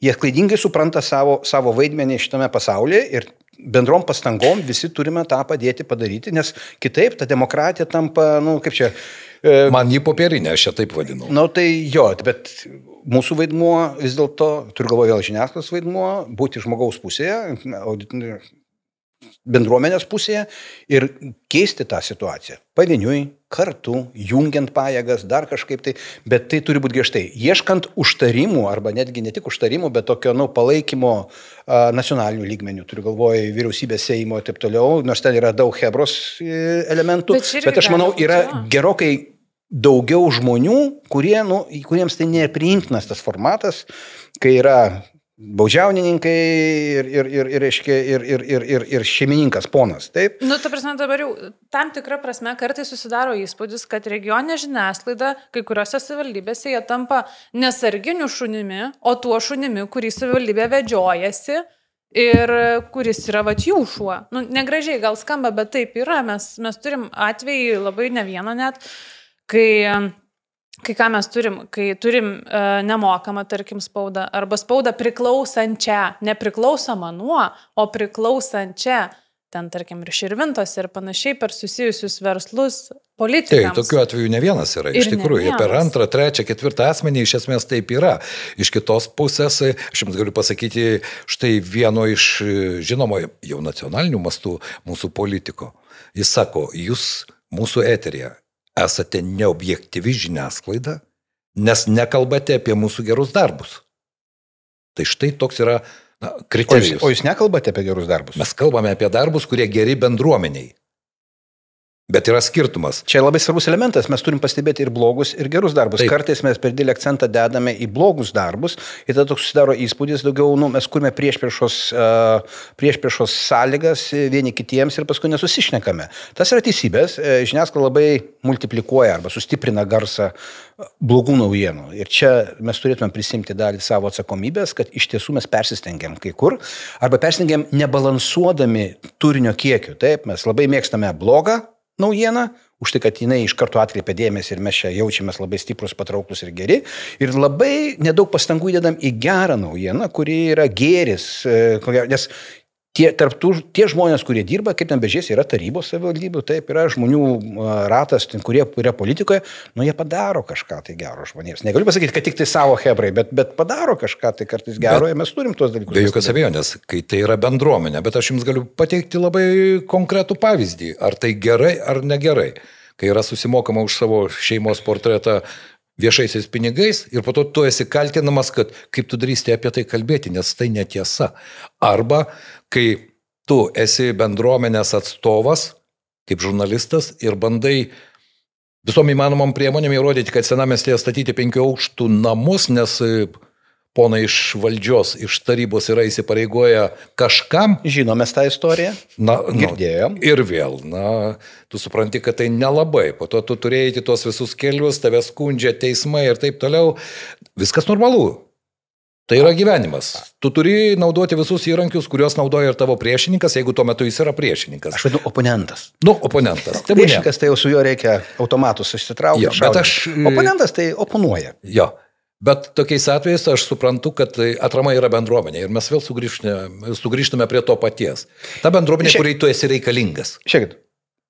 Jie klaidingai supranta savo vaidmenį šitame pasaulyje ir bendrom pastangom visi turime tą padėti padaryti, nes kitaip ta demokratija tampa, kaip čia... Man jį popierinė, aš čia taip vadinu. Tai jo, bet mūsų vaidmuo vis dėlto, turiu galvoje vėl žiniasklaidos vaidmuo, būti žmogaus pusėje, bendruomenės pusėje ir keisti tą situaciją. Pavieniui, kartu, jungiant pajėgas, dar kažkaip tai, bet tai turi būti griežtai. Ieškant užtarimų, arba netgi ne tik užtarimų, bet tokio palaikymo nacionalinių lygmenių, turiu galvoje vyriausybės Seimo ir taip toliau, nors ten yra daug hebros elementų, bet aš manau, yra gerokai daugiau žmonių, kuriems tai nepriimtinas tas formatas, kai yra baudžiaunininkai ir šeimininkas ponas, taip? Ta prasme, dabar jau tam tikrą prasme kartais susidaro įspūdis, kad regioninė žiniasklaida kai kuriuose savivaldybėse jie tampa nesarginiu šunimi, o tuo šunimi, kurį savivaldybė vedžiojasi ir kuris yra jų šuo. Negražiai gal skamba, bet taip yra. Mes turim atvejį labai ne vieną net, kai ką mes turim, nemokamą, tarkim, spaudą, arba spaudą priklausančią, nepriklausomą nuo, o priklausančią. ten, tarkim, ir Širvintos ir panašiai per susijusius verslus Tai politikams. tokiu atveju ne vienas yra, iš Ir ne tikrųjų. Ir per vienas. antrą, trečią, ketvirtą asmenį iš esmės taip yra. Iš kitos pusės, aš jums galiu pasakyti, štai vieno iš žinomo jau nacionalinių mastų mūsų politiko. Jis sako, jūs mūsų eterija esate neobjektyvi žiniasklaida, nes nekalbate apie mūsų gerus darbus. Tai štai toks yra kriterijus. O jūs nekalbate apie gerus darbus? Mes kalbame apie darbus, kurie geri bendruomeniai. Bet yra skirtumas. Čia labai svarbus elementas, mes turim pastebėti ir blogus, ir gerus darbus. Taip. Kartais mes per didelį akcentą dedame į blogus darbus ir tada toks susidaro įspūdis daugiau, mes kurime priešpriešos sąlygas vieni kitiems ir paskui nesusišnekame. Tas yra teisybės, žiniasklaida labai multiplikuoja arba sustiprina garsą blogų naujienų. Ir čia mes turėtume prisimti dalį savo atsakomybės, kad iš tiesų mes persistengiam kai kur, arba persistengiam nebalansuodami turinio kiekiu. Taip, mes labai mėgstame blogą naujieną, už tai, kad jinai iš karto atkreipia dėmesį ir mes čia jaučiamės labai stiprus, patrauklus ir geri. Ir labai nedaug pastangų įdedam į gerą naujieną, kuri yra gėris, nes tie žmonės, kurie dirba, kaip ten bežiais, yra tarybos savivaldybių, taip, yra žmonių ratas, kurie yra politikoje, jie padaro kažką tai gero žmonėms. Negaliu pasakyti, kad tik tai savo hebrai, bet padaro kažką tai kartais gero ir mes turim tuos dalykus. Be jokios abejonės, kai tai yra bendruomenė, bet aš jums galiu pateikti labai konkretų pavyzdį, ar tai gerai ar negerai, kai yra susimokama už savo šeimos portretą viešaisiais pinigais ir po to tu esi kaltinamas, kad kaip tu darysi apie tai kalbėti, nes tai netiesa. Arba kai tu esi bendruomenės atstovas, kaip žurnalistas ir bandai visom įmanomom priemonėm įrodyti, kad senamiestyje statyti 5 aukštų namus, nes ponai iš valdžios, iš tarybos yra įsipareigoję kažkam. Žinome tą istoriją, girdėjom. Ir vėl, tu supranti, kad tai nelabai. Po to tu turėjai tuos visus kelius, tave skundžia teismai ir taip toliau. Viskas normalu. Tai yra gyvenimas. Tu turi naudoti visus įrankius, kuriuos naudoja ir tavo priešininkas, jeigu tuo metu jis yra priešininkas. Aš vadinu oponentas. Oponentas. Priešininkas tai jau su juo reikia automatus išsitraukti. Oponentas tai oponuoja. Jo. Bet tokiais atvejais aš suprantu, kad atrama yra bendruomenė ir mes vėl sugrįžtume prie to paties. Ta bendruomenė, kuriai tu esi reikalingas. Žiūrėkit,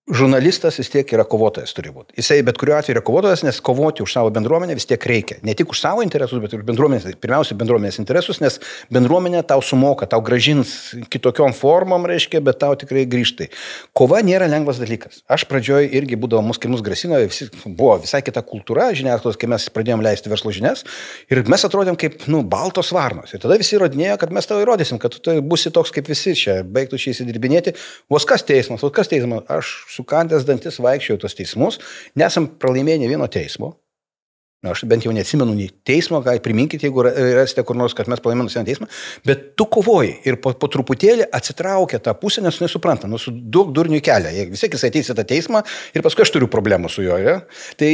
žurnalistas vis tiek yra kovotojas turi būti. Jisai bet kuriuo atveju yra kovotojas, nes kovoti už savo bendruomenę vis tiek reikia. Ne tik už savo interesus, bet ir pirmiausia bendruomenės interesus, nes bendruomenė tau sumoka, tau gražins kitokiom formom, reiškia, bet tau tikrai grįžtai. Kova nėra lengvas dalykas. Aš pradžioj irgi būdavo kai mus grasino, buvo visai kita kultūra žiniasklaidos, kai mes pradėjom leisti verslo žinias ir mes atrodėm kaip, baltos varnos. Ir tada visi įrodinėjo, kad mes tau įrodysim, kad tu būsi toks kaip visi čia, baigtų čia įsidirbinėti. Vos kas teismas. Aš sukandęs dantis vaikščiau tos teismus, nesam pralaimėję ne vieno teismo. Aš bent jau neatsimenu nei teismo, priminkit, jeigu rasite kur nors, kad mes pralaimėjome vieną teismą, bet tu kovoji ir po truputėlį atsitraukia tą pusę, nes nesupranta, su daug durnių kelia. Vis tiek jis ateis į tą teismą ir paskui aš turiu problemų su juo. Ja? Tai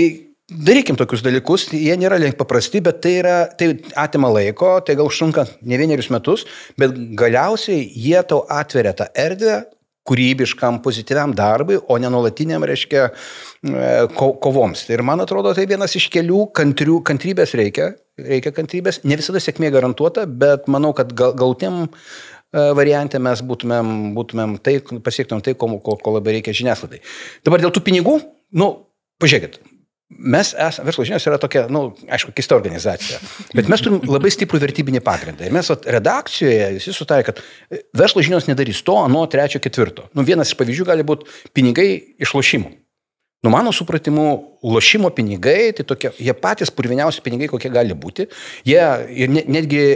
darykim tokius dalykus, jie nėra paprasti, bet tai atima laiko, tai gal užtrunka ne vienerius metus, bet galiausiai jie tau atveria tą erdvę kūrybiškam, pozityviam darbui, o ne nuolatiniam, reiškia, kovoms. Ir man atrodo, tai vienas iš kelių kantrybės reikia kantrybės, ne visada sėkmė garantuota, bet manau, kad galutiniam variante mes pasiektumėm tai, ko labai reikia žiniasklaidai. Dabar dėl tų pinigų, pažiūrėkit. Verslo žinios yra tokia, aišku, keista organizacija, bet mes turim labai stiprų vertybinį pagrindą. Ir mes redakcijoje visi sutarė, kad verslo žinios nedarys to, ano, trečio, ketvirto. Vienas iš pavyzdžių gali būti pinigai iš lošimų. Mano supratimu, lošimo pinigai, tai tokie, jie patys purviniausi pinigai, kokie gali būti. Jie ir netgi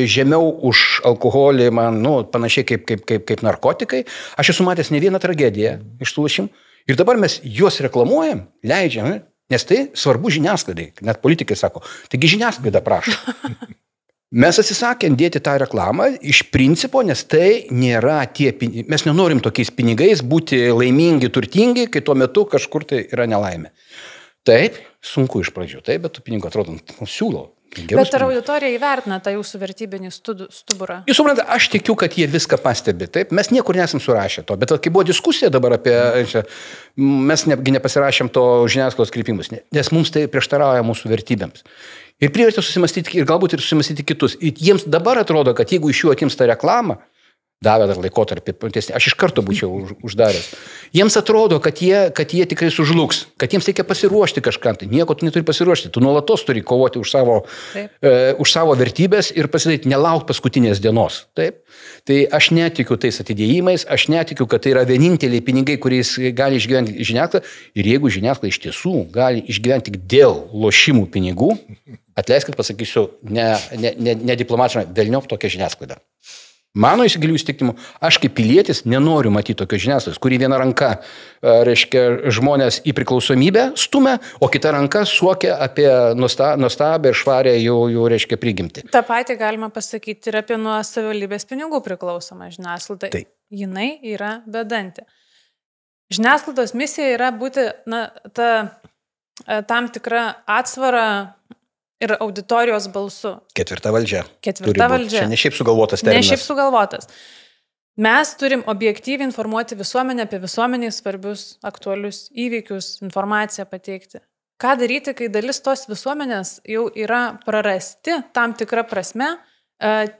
žemiau už alkoholį, panašiai kaip narkotikai. Aš esu matęs ne vieną tragediją iš tų lošimų. Ir dabar mes juos reklamuojam, leidžiam, nes tai svarbu žiniasklaidai. Net politikai sako, taigi žiniasklaida prašo. Mes atsisakėm dėti tą reklamą iš principo, nes tai nėra tie pinigai. Mes nenorim tokiais pinigais būti laimingi, turtingi, kai tuo metu kažkur tai yra nelaimė. Taip, sunku iš pradžių, taip, bet tų pinigų atrodo, siūlo. Bet ar auditorija įvertina tą jūsų vertybinį stuburą? Jūs suprantate, aš tikiu, kad jie viską pastebi, taip, mes niekur nesam surašę to, bet kai buvo diskusija dabar apie, mes nepasirašėm to žiniasklaidos kreipimus, nes mums tai prieštarauja mūsų vertybėms. Ir privertė susimastyti, ir galbūt ir susimastyti kitus. Ir jiems dabar atrodo, kad jeigu iš jų atims tą reklamą, davė dar laikotarpį, aš iš karto būčiau uždaręs. Jiems atrodo, kad jie tikrai sužlugs, kad jiems reikia pasiruošti kažkam. Tai nieko tu neturi pasiruošti, tu nuolatos turi kovoti už savo vertybės ir pasidaryti, nelauk paskutinės dienos. Taip? Tai aš netikiu tais atidėjimais, aš netikiu, kad tai yra vieninteliai pinigai, kuriais gali išgyventi žiniasklaida. Ir jeigu žiniasklaida iš tiesų gali išgyventi tik dėl lošimų pinigų, atleiskit, pasakysiu, ne diplomatiškai, velniop tokią žiniasklaidą. Mano įsigilių įsitikimu, aš kaip pilietis nenoriu matyti tokios žiniasklaidos, kuri viena ranka, reiškia, žmonės į priklausomybę stumia, o kita ranka suokia apie nuostabę ir švarę jų reiškia, prigimtį. Ta patį galima pasakyti ir apie nuo savivaldybės pinigų priklausomą žiniasklaidą. Tai. Jinai yra bedanti. Žiniasklaidos misija yra būti tam tikra atsvara ir auditorijos balsu. Ketvirta valdžia. Ketvirta valdžia. Čia ne šiaip sugalvotas terminas. Ne šiaip sugalvotas. Mes turim objektyviai informuoti visuomenę apie visuomeniai svarbius, aktualius įvykius, informaciją pateikti. Ką daryti, kai dalis tos visuomenės jau yra prarasti tam tikrą prasme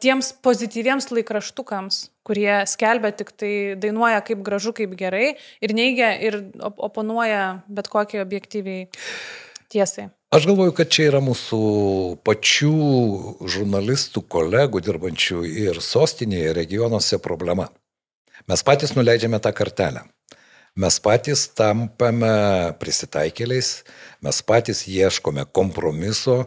tiems pozityviems laikraštukams, kurie skelbia tik tai dainuoja kaip gražu, kaip gerai ir neigia ir oponuoja bet kokiai objektyviai tiesai. Aš galvoju, kad čia yra mūsų pačių žurnalistų, kolegų dirbančių ir sostinėje, regionuose problema. Mes patys nuleidžiame tą kartelę. Mes patys tampame prisitaikėliais, mes patys ieškome kompromiso,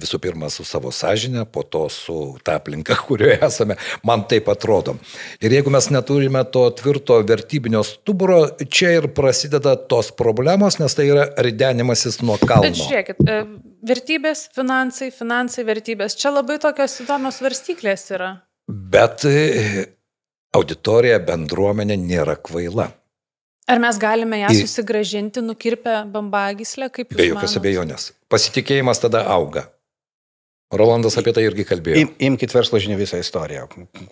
visų pirma su savo sąžinė, po to su ta aplinka, kurioje esame. Man taip atrodo. Ir jeigu mes neturime to tvirto vertybinio stuburo, čia ir prasideda tos problemos, nes tai yra ridenimasis nuo kalno. Bet žiūrėkit, vertybės, finansai, vertybės. Čia labai tokios įdomios svarstyklės yra. Bet auditorija, bendruomenė nėra kvaila. Ar mes galime ją susigrąžinti, nukirpę bambagyslę, kaip jūs be jokios abejonės. Pasitikėjimas tada auga. Rolandas apie tai irgi kalbėjo. Imkit verslo žinių visą istoriją.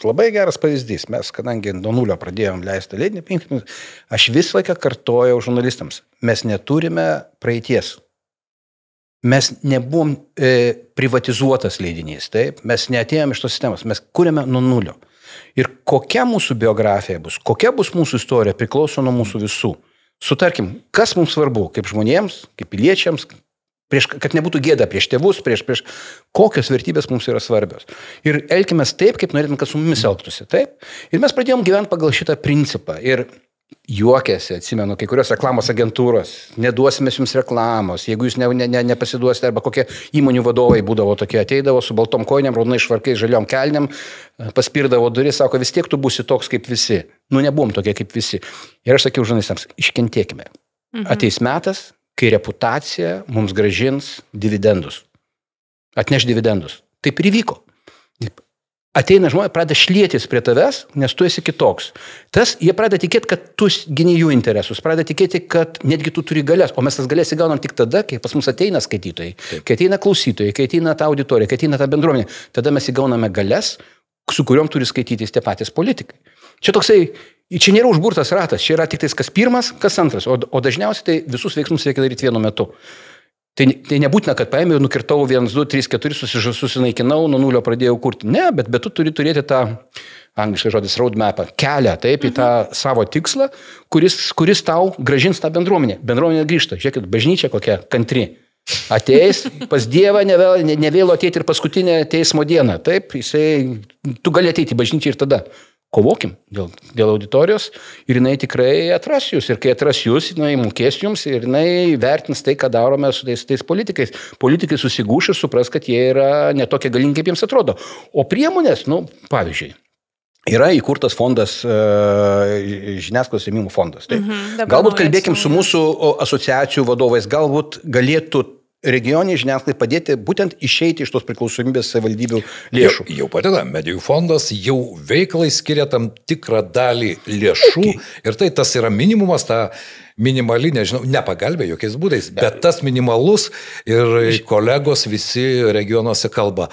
Labai geras pavyzdys. Mes, kadangi nuo nulio pradėjom leisti leidinį, aš visą laiką kartojau žurnalistams. Mes neturime praeities. Mes nebuvom privatizuotas leidinys. Taip? Mes neatėjome iš tos sistemos. Mes kūrėme nuo nulio. Ir kokia mūsų biografija bus, kokia bus mūsų istorija, priklauso nuo mūsų visų. Sutarkim, kas mums svarbu, kaip žmonėms, kaip piliečiams, kad nebūtų gėda prieš tėvus, prieš kokios vertybės mums yra svarbios. Ir elkimės taip, kaip norėtume, kad su mumis elgtųsi. Taip? Ir mes pradėjom gyventi pagal šitą principą. Ir juokėsi, atsimenu, kai kurios reklamos agentūros, neduosime jums reklamos, jeigu jūs nepasiduosite, arba kokie įmonių vadovai būdavo tokie, ateidavo su baltom kojinėm, raudonai švarkai, žaliom kelniam, paspirdavo duris, sako, vis tiek tu būsi toks kaip visi. Nebuvom tokie kaip visi. Ir aš sakiau žurnalistams, iškentėkime. Ateis metas, kai reputacija mums gražins dividendus. Atneš dividendus. Taip ir įvyko. Ateina žmonės, pradeda šlietis prie tavęs, nes tu esi kitoks. Jie pradeda tikėti, kad tu gini jų interesus, pradeda tikėti, kad netgi tu turi galės, o mes tas galės įgaunam tik tada, kai pas mus ateina skaitytojai, kai ateina klausytojai, kai ateina ta auditorija, kai ateina ta bendruomenė. Tada mes įgauname galės, su kuriuom turi skaitytis tie patys politikai. Čia nėra užburtas ratas, čia yra tik tais kas pirmas, kas antras, o dažniausiai tai visus veiksmus reikia daryti vienu metu. Tai nebūtina, kad paėmiau, nukirtau 1, 2, 3, 4, susinaikinau, nuo nulio pradėjau kurti. Ne, bet tu turi turėti tą, angliškai žodis, roadmapą, kelią, taip, į tą savo tikslą, kuris tau grąžins tą bendruomenę. Bendruomenė grįžta. Žiūrėkit, bažnyčia kokia kantri. Ateis pas Dievą, nevėlo ateiti ir paskutinę teismo dieną. Taip, tu gali ateiti į bažnyčią ir tada. Kovokim dėl auditorijos ir jinai tikrai atras jūs. Ir kai atras jūs, jinai mokės jums ir jinai vertins tai, ką darome su tais politikais. Politikai susigūš ir supras, kad jie yra netokie galingi, kaip jiems atrodo. O priemonės, pavyzdžiui, yra įkurtas fondas, žiniasklaidos rėmimų fondas. Galbūt kalbėkim su mūsų asociacijų vadovais, galbūt galėtų regioniai žiniasklaidai padėti būtent išeiti iš tos priklausomybės savivaldybių lėšų. Jau padeda, medijų fondas jau veiklai skiria tam tikrą dalį lėšų ir tai tas yra minimumas, ta minimali, nežinau, nepagalbė jokiais būdais, bet tas minimalus ir kolegos visi regionuose kalba,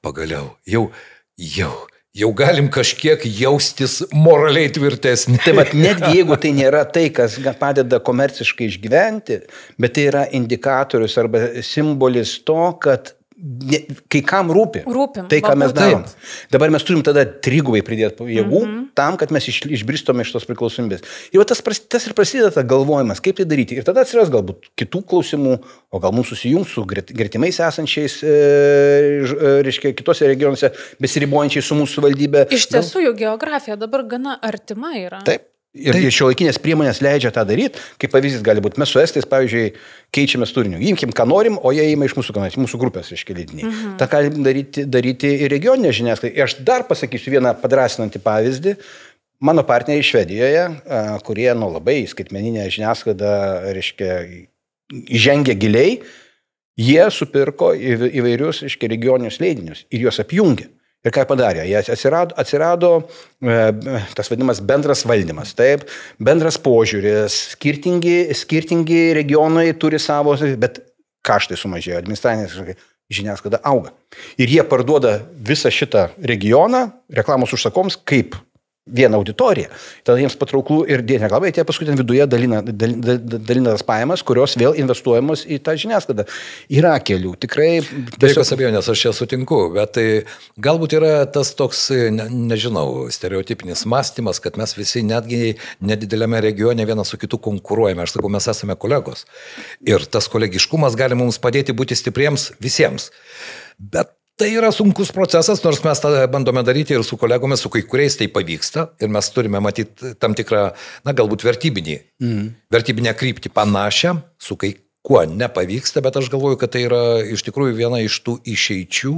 pagaliau, jau galim kažkiek jaustis moraliai tvirtesnį. Tai netgi jeigu tai nėra tai, kas padeda komerciškai išgyventi, bet tai yra indikatorius arba simbolis to, kad kai kam rūpi. Rūpim. Tai, ką mes darom. Dabar mes turim tada trigubai pridėti jėgų tam, kad mes išbristome iš tos priklausomybės. Ir tas ir prasideda galvojimas, kaip tai daryti. Ir tada atsiras galbūt kitų klausimų, o gal mums susijungs su gretimais esančiais, reiškia, kitose regionuose besiribojančiais su mūsų valdybė. Iš tiesų, jų geografija dabar gana artima yra. Taip. Ir šiuolaikinės priemonės leidžia tą daryti, kaip pavyzdys gali būti. Mes su estais, pavyzdžiui, keičiamės turiniu. Imkim, ką norim, o jie ima iš mūsų grupės, reiškia, leidiniai. Ta galim daryti ir regioninė žiniasklaida. Aš dar pasakysiu vieną padrasinantį pavyzdį. Mano partneriai Švedijoje, kurie labai skaitmeninę žiniasklaidą, reiškia, įžengia giliai, jie supirko įvairius, reiškia, regioninius leidinius ir juos apjungė. Ir ką padarė? Jie atsirado tas vadinamas bendras valdymas, taip, bendras požiūris, skirtingi regionai turi savo, bet kaštai sumažėjo, administracinė žiniasklaida auga. Ir jie parduoda visą šitą regioną reklamos užsakoms kaip vieną auditoriją. Tada jiems patrauklų ir dėti nekalbai, tie paskui ten viduje dalina tas pajamas, kurios vėl investuojamos į tą žiniasklaidą. Yra kelių, tikrai... Be jokios abejonės, aš čia sutinku, bet tai galbūt yra tas toks, nežinau, stereotipinis mąstymas, kad mes visi netgi nedidelėme regione vienas su kitu konkuruojame. Aš sakau, mes esame kolegos. Ir tas kolegiškumas gali mums padėti būti stipriems visiems. Bet tai yra sunkus procesas, nors mes tą bandome daryti ir su kolegomis, su kai kuriais tai pavyksta ir mes turime matyti tam tikrą, galbūt vertybinę kryptį panašią, su kai kuo nepavyksta, bet aš galvoju, kad tai yra iš tikrųjų viena iš tų išeičių.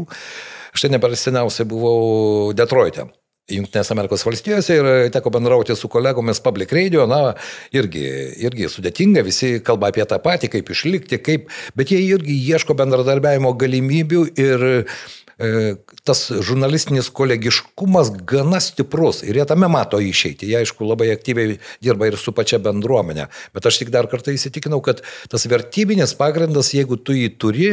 Aš neparseniausiai buvau Detroite, Jungtinės Amerikos valstijose ir teko bendrauti su kolegomis Public Radio, irgi sudėtinga, visi kalba apie tą patį, kaip išlikti, bet jie irgi ieško bendradarbiavimo galimybių ir tas žurnalistinis kolegiškumas gana stiprus ir jie tame mato išeitį. Jie, aišku, labai aktyviai dirba ir su pačia bendruomenė, bet aš tik dar kartą įsitikinau, kad tas vertybinis pagrindas, jeigu tu jį turi,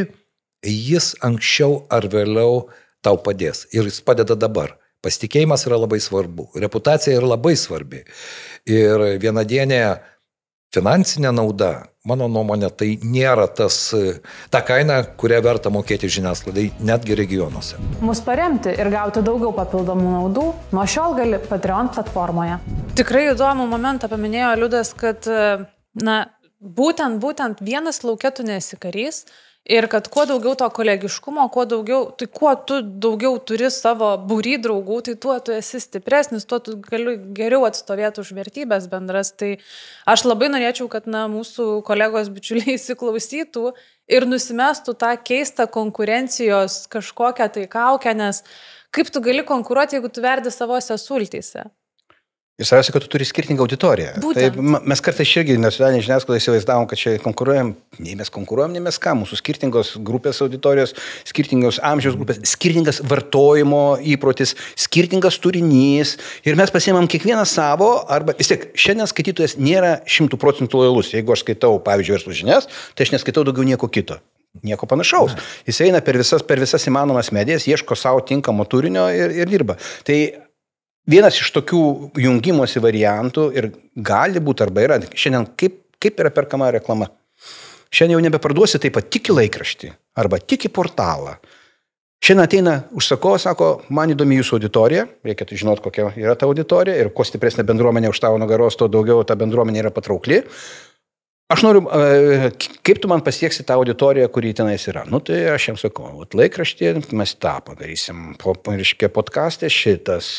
jis anksčiau ar vėliau tau padės ir jis padeda dabar. Pasitikėjimas yra labai svarbu, reputacija yra labai svarbi. Ir vienadienė finansinė nauda, mano nuomonė, tai nėra ta kaina, kurią verta mokėti žiniasklaidai, netgi regionuose. Mus paremti ir gauti daugiau papildomų naudų nuo šiol gali Patreon platformoje. Tikrai įdomų momentą paminėjo Liudas, kad būtent vienas lauke tu nesi karys. Ir kad kuo daugiau to kolegiškumo, kuo tu daugiau turi savo būry draugų, tai tuo tu esi stipresnis, tuo tu gali geriau atstovėti už vertybės bendras. Tai aš labai norėčiau, kad mūsų kolegos bičiuliai įsiklausytų ir nusimestų tą keistą konkurencijos kažkokią tai kaukę, nes kaip tu gali konkuruoti, jeigu tu verdi savose sultyse? Ir svarbiausia, kad tu turi skirtingą auditoriją. Tai mes kartais irgi nacionalinė žiniasklaida įsivaizdavom, kad čia konkuruojam, nei mes konkuruojam, nei mes ką, mūsų skirtingos grupės auditorijos, skirtingos amžiaus grupės, skirtingas vartojimo įprotis, skirtingas turinys ir mes pasiimam kiekvieną savo, arba vis tiek, šiandien skaitytojas nėra 100% lojalus. Jeigu aš skaitau, pavyzdžiui, verslo žinias, tai aš neskaitau daugiau nieko kito. Nieko panašaus. Jis eina per visas įmanomas medijas, ieško savo tinkamo turinio ir dirba. Tai vienas iš tokių jungimosi variantų ir gali būti arba yra, šiandien kaip yra perkama reklama. Šiandien jau nebeparduosi taip pat tik į laikraštį arba tik į portalą. Šiandien ateina užsakovas, sako, man įdomi jūsų auditorija, reikėtų žinoti, kokia yra ta auditorija ir kuo stipresnė bendruomenė už tavo nugaros, tuo daugiau ta bendruomenė yra patraukli. Aš noriu, kaip tu man pasieksi tą auditoriją, kurį tenais yra? Tai aš jiems sakau, laikraštį mes tą padarysim, podcast'e šitas,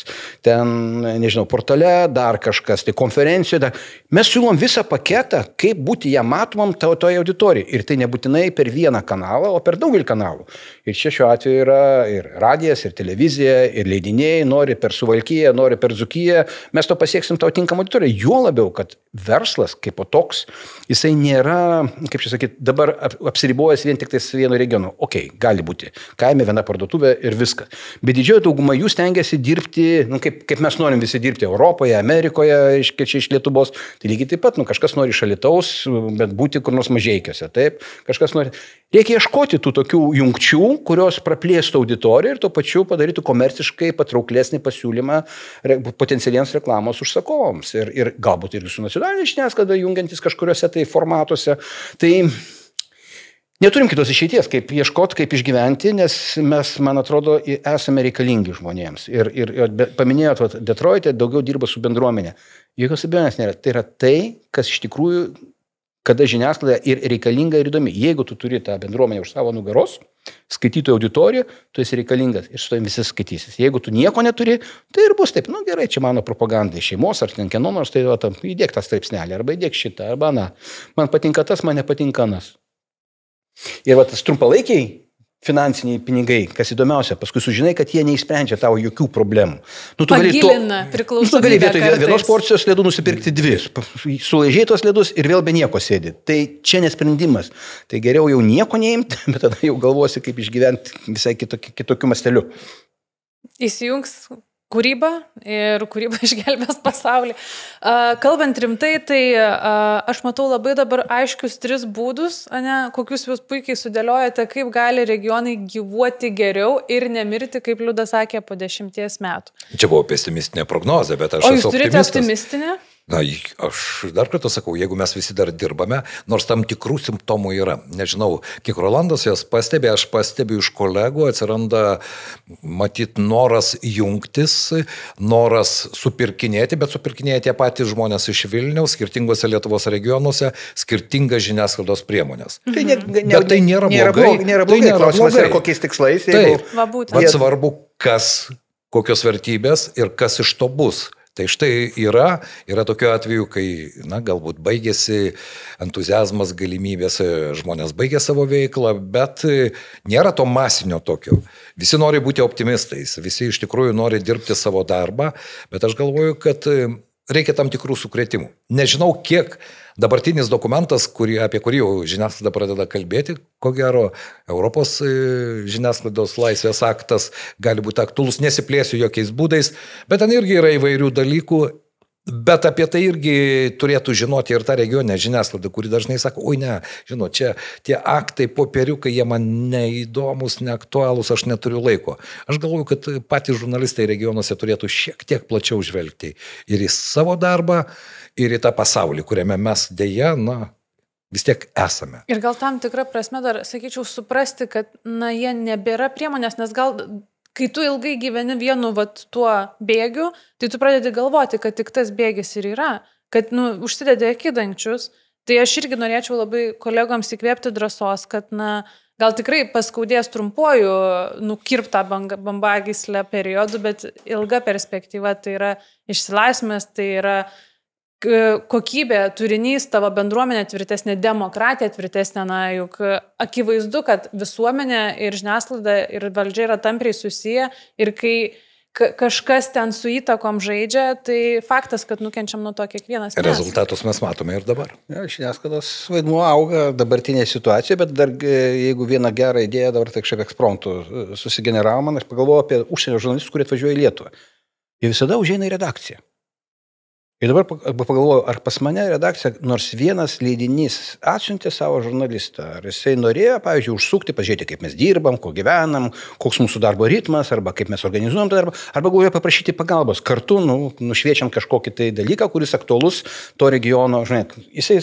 ten, nežinau, portale dar kažkas, tai konferencijoje. Mes siūlom visą paketą, kaip būti ją matomam toje auditorijoje. Ir tai nebūtinai per vieną kanalą, o per daugelį kanalų. Ir čia šiuo atveju yra ir radijas, ir televizija, ir leidiniai, nori per Suvalkiją, nori per Dzūkiją. Mes to pasieksim tau tinkamą auditoriją. Juo labiau, kad verslas kaip po toks, jisai nėra, kaip čia sakyti, dabar apsiribojęs vien tik tais vieno regiono. Ok, gali būti. Kaime viena parduotuvė ir viskas. Bet didžioji dauguma jų stengiasi dirbti, kaip mes norim visi dirbti Europoje, Amerikoje, čia iš Lietuvos. Tai lygiai taip pat, kažkas nori iš Alytaus, bet būti kur nors Mažeikiuose. Taip, kažkas nori. Reikia ieškoti tų tokių jungčių, kurios praplėstų auditoriją ir tuo pačiu padarytų komerciškai patrauklesnį pasiūlymą potencialiems reklamos užsakovams. Ir galbūt ir su nacionalinė žiniasklaida jungiantis kažkuriuose tai formatuose. Tai Neturim kitos išeities, kaip ieškoti, kaip išgyventi, nes mes, man atrodo, esame reikalingi žmonėms. Ir paminėjot, Detroite daugiau dirba su bendruomenė. Jokios abejonės nėra. Tai yra tai, kas iš tikrųjų, kada žiniasklaida ir reikalinga ir įdomi. Jeigu tu turi tą bendruomenę už savo nugaros, skaitytojų auditoriją, tu esi reikalingas ir su to visi skaitysis. Jeigu tu nieko neturi, tai ir bus taip, nu gerai, čia mano propaganda iš šeimos ar ten kieno nors, tai įdėk tą straipsnelį, arba įdėk šitą, arba na. Man patinka tas, man nepatinka anas. Ir tas trumpalaikiai finansiniai pinigai, kas įdomiausia, paskui sužinai, kad jie neišsprendžia tavo jokių problemų. Pagilina priklausomybę. Tu gali vietoj vienos porcijos ledų nusipirkti 2, sulaižiai tos ledus ir vėl be nieko sėdi. Tai čia nesprendimas. Tai geriau jau nieko neimti, bet tada jau galvosi, kaip išgyventi visai kitokiu masteliu. Įsijungs kūryba ir kūryba išgelbės pasaulį. Kalbant rimtai, tai aš matau labai dabar aiškius 3 būdus, kokius jūs puikiai sudėliojate, kaip gali regionai gyvuoti geriau ir nemirti, kaip Liudas sakė, po 10 metų. Čia buvo pesimistinė prognozė, bet aš esu optimistas. O jūs turite optimistinę? Na, aš dar kartą sakau, jeigu mes visi dar dirbame, nors tam tikrų simptomų yra. Nežinau, kiek Rolandas jas pastebė, aš pastebiu iš kolegų, atsiranda, matyt, noras jungtis, noras supirkinėti, bet supirkinėti tie patys žmonės iš Vilniaus, skirtingose Lietuvos regionuose, skirtingas žiniasklaidos priemonės. Tai tai nėra blogai. Nėra blogai, klausimas yra kokiais tikslais. Taip, bet svarbu, kokios vertybės ir kas iš to bus. Tai štai yra tokiu atveju, kai, na, galbūt baigėsi entuziazmas, galimybės, žmonės baigė savo veiklą, bet nėra to masinio tokio. Visi nori būti optimistais, visi iš tikrųjų nori dirbti savo darbą, bet aš galvoju, kad reikia tam tikrų sukrėtimų. Nežinau, kiek dabartinis dokumentas, apie kurį jau žiniasklaida pradeda kalbėti, ko gero, Europos žiniasklaidos laisvės aktas gali būti aktualus, nesiplėsiu jokiais būdais, bet ten irgi yra įvairių dalykų, bet apie tai irgi turėtų žinoti ir ta regioninė žiniasklaida, kuri dažnai sako, oi ne, žinot, čia tie aktai, popieriukai, jie man neįdomus, neaktualūs, aš neturiu laiko. Aš galvoju, kad patys žurnalistai regionuose turėtų šiek tiek plačiau žvelgti ir į savo darbą, ir į tą pasaulį, kuriame mes dėja, na, vis tiek esame. Ir gal tam tikrą prasme dar, sakyčiau, suprasti, kad, na, jie nebėra priemonės, nes gal, kai tu ilgai gyveni vienu tuo bėgiu, tai tu pradedi galvoti, kad tik tas bėgis ir yra, kad, nu, užsidedi akidangčius. Tai aš irgi norėčiau labai kolegoms įkvėpti drąsos, kad, na, gal tikrai paskaudės trumpuoju nukirptą bambagyslę periodu, bet ilga perspektyva tai yra išsilaisvinimas, tai yra kokybė, turinys, tavo bendruomenė tvirtesnė, demokratija tvirtesnė, na, juk akivaizdu, kad visuomenė ir žiniasklaida ir valdžia yra tampriai susiję ir kai kažkas ten su įtakom žaidžia, tai faktas, kad nukenčiam nuo to kiekvienas. Rezultatus mes matome ir dabar. Ja, žiniasklaidos vaidmuo auga dabartinėje situacijoje, bet dar jeigu vieną gerą idėją dabar tik šiek ekspromtu susigeneravo, man aš pagalvojau apie užsienio žurnalistus, kurie atvažiuoja į Lietuvą. Jie visada užeina į redakciją. Ir dabar pagalvoju, ar pas mane redakcija nors vienas leidinys atsiuntė savo žurnalistą, ar jisai norėjo, pavyzdžiui, užsukti, pažiūrėti, kaip mes dirbam, ko gyvenam, koks mūsų darbo ritmas, arba kaip mes organizuojam tą darbą, arba galvoju paprašyti pagalbos, kartu nušviečiam kažkokį tai dalyką, kuris aktualus to regiono, žinai, jisai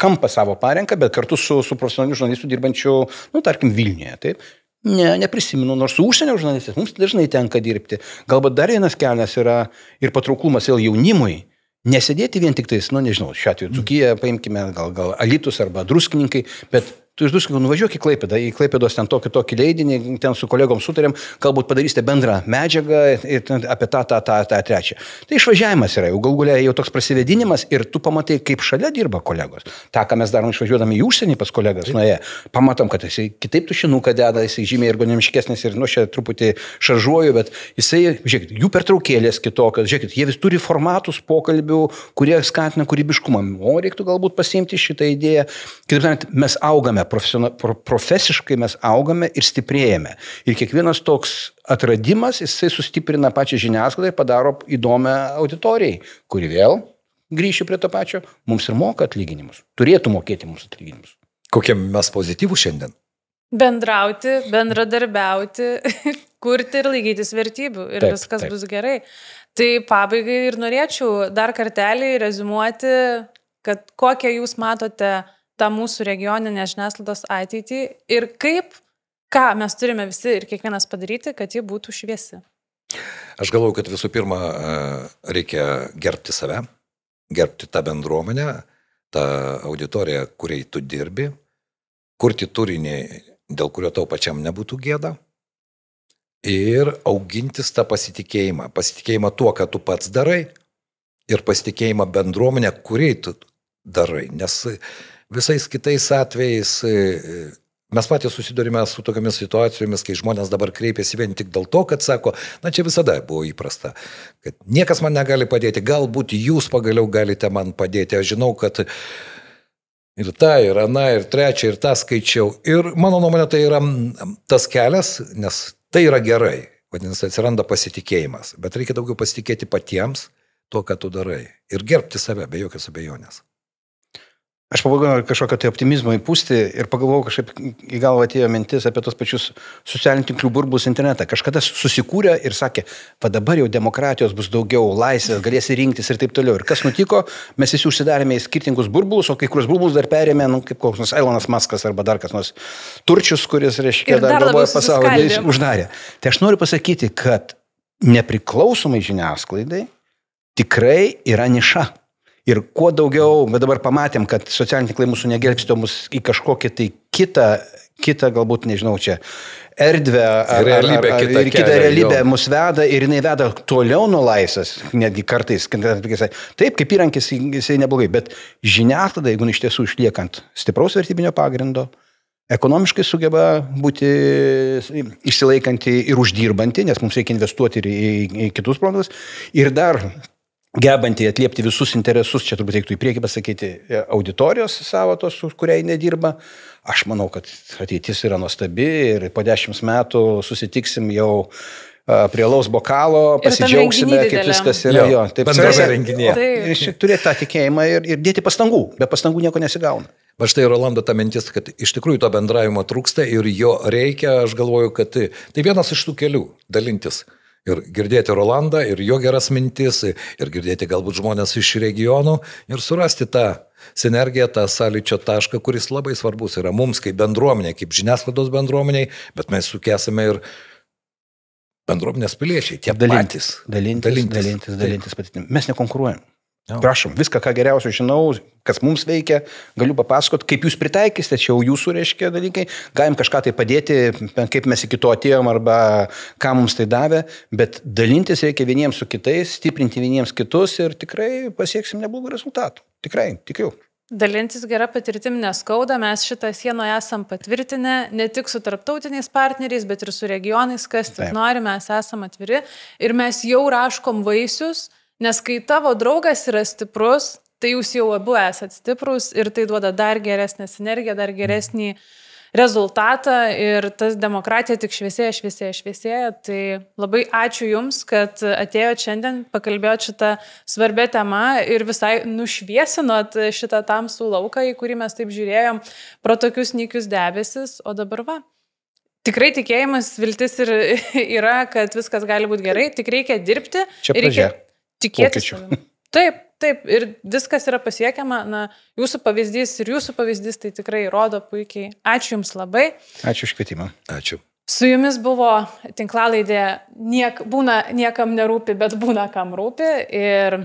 kampą savo parenka, bet kartu su profesionaliu žurnalistu dirbančiu, nu, tarkim, Vilniuje, taip. Ne, neprisimenu, nors su užsienio žurnalistais mums dažnai tenka dirbti. Galbūt dar vienas kelias yra ir patrauklumas vėl jaunimui. Nesėdėti vien tik tais, nu nežinau, šiuo atveju Dzūkiją, paimkime gal Alytus arba Druskininkai, bet tu iš Druskininkų nuvažiuok į Klaipėdą, Klaipėdos ten tokį leidinį, ten su kolegom sutarėm, galbūt padarysite bendrą medžiagą apie tą trečią. Tai išvažiavimas yra, jau galų gale jau toks prasivedinimas ir tu pamatai, kaip šalia dirba kolegos. Ta, ką mes darom išvažiuodami į užsienį pas kolegas, pamatom, kad jisai kitaip tušinuką deda, jisai žymiai ergonomiškesnis ir, nu, čia truputį šaržuoju, bet jisai, žiūrėkit, jų pertraukėlės kitokios, žiūrėkit, jie vis turi formatus pokalbių, kurie skatina kūrybiškumą. O reiktų galbūt pasiimti šitą idėją. Kitaip sakant, mes augame. Profesiškai mes augame ir stiprėjame. Ir kiekvienas toks atradimas, jisai sustiprina pačią žiniasklaidą ir padaro įdomią auditorijai, kuri vėl, grįšiu prie to pačio, mums ir moka atlyginimus. Turėtų mokėti mūsų atlyginimus. Kokie mes pozityvūs šiandien? Bendrauti, bendradarbiauti, kurti ir laikytis vertybių. Ir taip, viskas bus gerai. Tai pabaigai ir norėčiau dar kartelį reziumuoti, kad kokią jūs matote tą mūsų regioninę žiniasklaidos ateitį ir ką mes turime visi ir kiekvienas padaryti, kad ji būtų šviesi. Aš galvoju, kad visų pirma reikia gerbti save, gerbti tą bendruomenę, tą auditoriją, kuriai tu dirbi, kurti turinį, dėl kurio tau pačiam nebūtų gėda ir augintis tą pasitikėjimą. Pasitikėjimą tuo, ką tu pats darai ir pasitikėjimą bendruomenę, kuriai tu darai. Nes visais kitais atvejais mes patys susidurime su tokiamis situacijomis, kai žmonės dabar kreipiasi vien tik dėl to, kad sako, na čia visada buvo įprasta, kad niekas man negali padėti, galbūt jūs pagaliau galite man padėti. Aš žinau, kad ir tą, ir aną, ir trečią, ir tą skaičiau. Ir mano nuomonė tai yra tas kelias, nes tai yra gerai. Vadinasi, atsiranda pasitikėjimas. Bet reikia daugiau pasitikėti patiems tuo, ką tu darai. Ir gerbti save, be jokios abejonės. Aš pagalvojau kažkokio tai optimizmo įpūsti ir pagalvojau kažkaip į galvą atėjo mintis apie tos pačius socialinių tinklų burbulus internetą. Kažkada susikūrė ir sakė, va dabar jau demokratijos bus daugiau, laisvės, galėsi rinktis ir taip toliau. Ir kas nutiko, mes visi užsidarėme į skirtingus burbulus, o kai kurios burbulus dar perėmė, kaip koks nors Elonas Muskas arba dar kas nors Turčius, kuris, reiškia, dar galvoja pasaulį, jis uždarė. Tai aš noriu pasakyti, kad nepriklausomai žiniasklaidai tikrai yra niša. Ir kuo daugiau, bet dabar pamatėm, kad socialiniai tinklai mūsų negelbsto mus į kažkokią tai kitą galbūt, nežinau, čia erdvę ar kitą realybę mus veda ir jinai veda toliau nuo laisvės, netgi kartais. Taip, kaip įrankis jisai neblogai, bet žiniasklaida, jeigu iš tiesų išliekant stipraus vertybinio pagrindo, ekonomiškai sugeba būti išsilaikanti ir uždirbanti, nes mums reikia investuoti ir į kitus produktus, ir dar gebantį atliepti visus interesus, čia turbūt reiktų į priekį pasakyti, auditorijos savo tos, su kuriai nedirba. Aš manau, kad ateitis yra nuostabi ir po 10 metų susitiksim jau prie alaus bokalo, pasidžiaugsime, kaip viskas yra. Jo, taip, bendrame renginyje. Turėti tą tikėjimą ir dėti pastangų. Be pastangų nieko nesigauna. Va štai Rolando ta mintis, kad iš tikrųjų to bendravimo trūksta ir jo reikia, aš galvoju, kad tai vienas iš tų kelių dalintis. Ir girdėti Rolandą, ir jo geras mintis, ir girdėti galbūt žmonės iš regionų, ir surasti tą sinergiją, tą sąlyčio tašką, kuris labai svarbus yra mums kaip bendruomenė, kaip žiniasklaidos bendruomeniai, bet mes sukėsime ir bendruomenės piliečiai, tie patys. Dalintis patirtim. Mes nekonkuruojam. Prašom, viską, ką geriausio žinau, kas mums veikia, galiu papasakot, kaip jūs pritaikysite, čia jau jūsų reiškia dalykai, galim kažką tai padėti, kaip mes iki to atėjom arba ką mums tai davė, bet dalintis reikia vieniems su kitais, stiprinti vieniems kitus ir tikrai pasieksim neblogų rezultatų. Tikrai, tikiu. Dalintis gera patirtim neskauda, mes šitą sieną esam patvirtinę ne tik su tarptautiniais partneriais, bet ir su regionais, kas tik nori, mes esam atviri ir mes jau raškom vaisius. Nes kai tavo draugas yra stiprus, tai jūs jau abu esat stiprus ir tai duoda dar geresnę sinergiją, dar geresnį rezultatą ir tas demokratija tik šviesėja. Tai labai ačiū Jums, kad atėjote šiandien, pakalbėjote šitą svarbę temą ir visai nušviesinot šitą tamsų lauką, į kurį mes taip žiūrėjom pro tokius nykius debesis, o dabar va. Tikrai tikėjimas, viltis ir yra, kad viskas gali būti gerai, tik reikia dirbti. Čia pradžia. Tikėtis. Taip, ir viskas yra pasiekiama, jūsų pavyzdys ir jūsų pavyzdys tai tikrai rodo puikiai. Ačiū Jums labai. Ačiū už kvietimą. Ačiū. Su Jumis buvo tinklalaidė būna niekam nerūpi, bet būna kam rūpi. Ir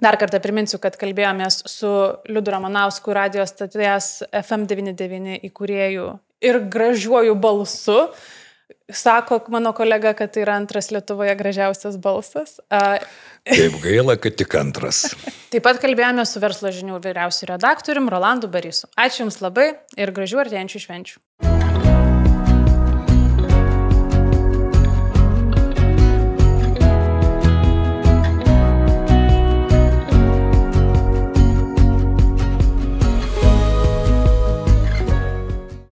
dar kartą priminsiu, kad kalbėjomės su Liudu Ramanausku, radio stoties FM99 įkūrėjų ir gražiuoju balsu. Sako mano kolega, kad tai yra antras Lietuvoje gražiausias balsas. Taip gaila, kad tik antras. Taip pat kalbėjome su Verslo žinių vyriausiu redaktorium Rolandu Barisu. Ačiū Jums labai ir gražių artėjančių švenčių.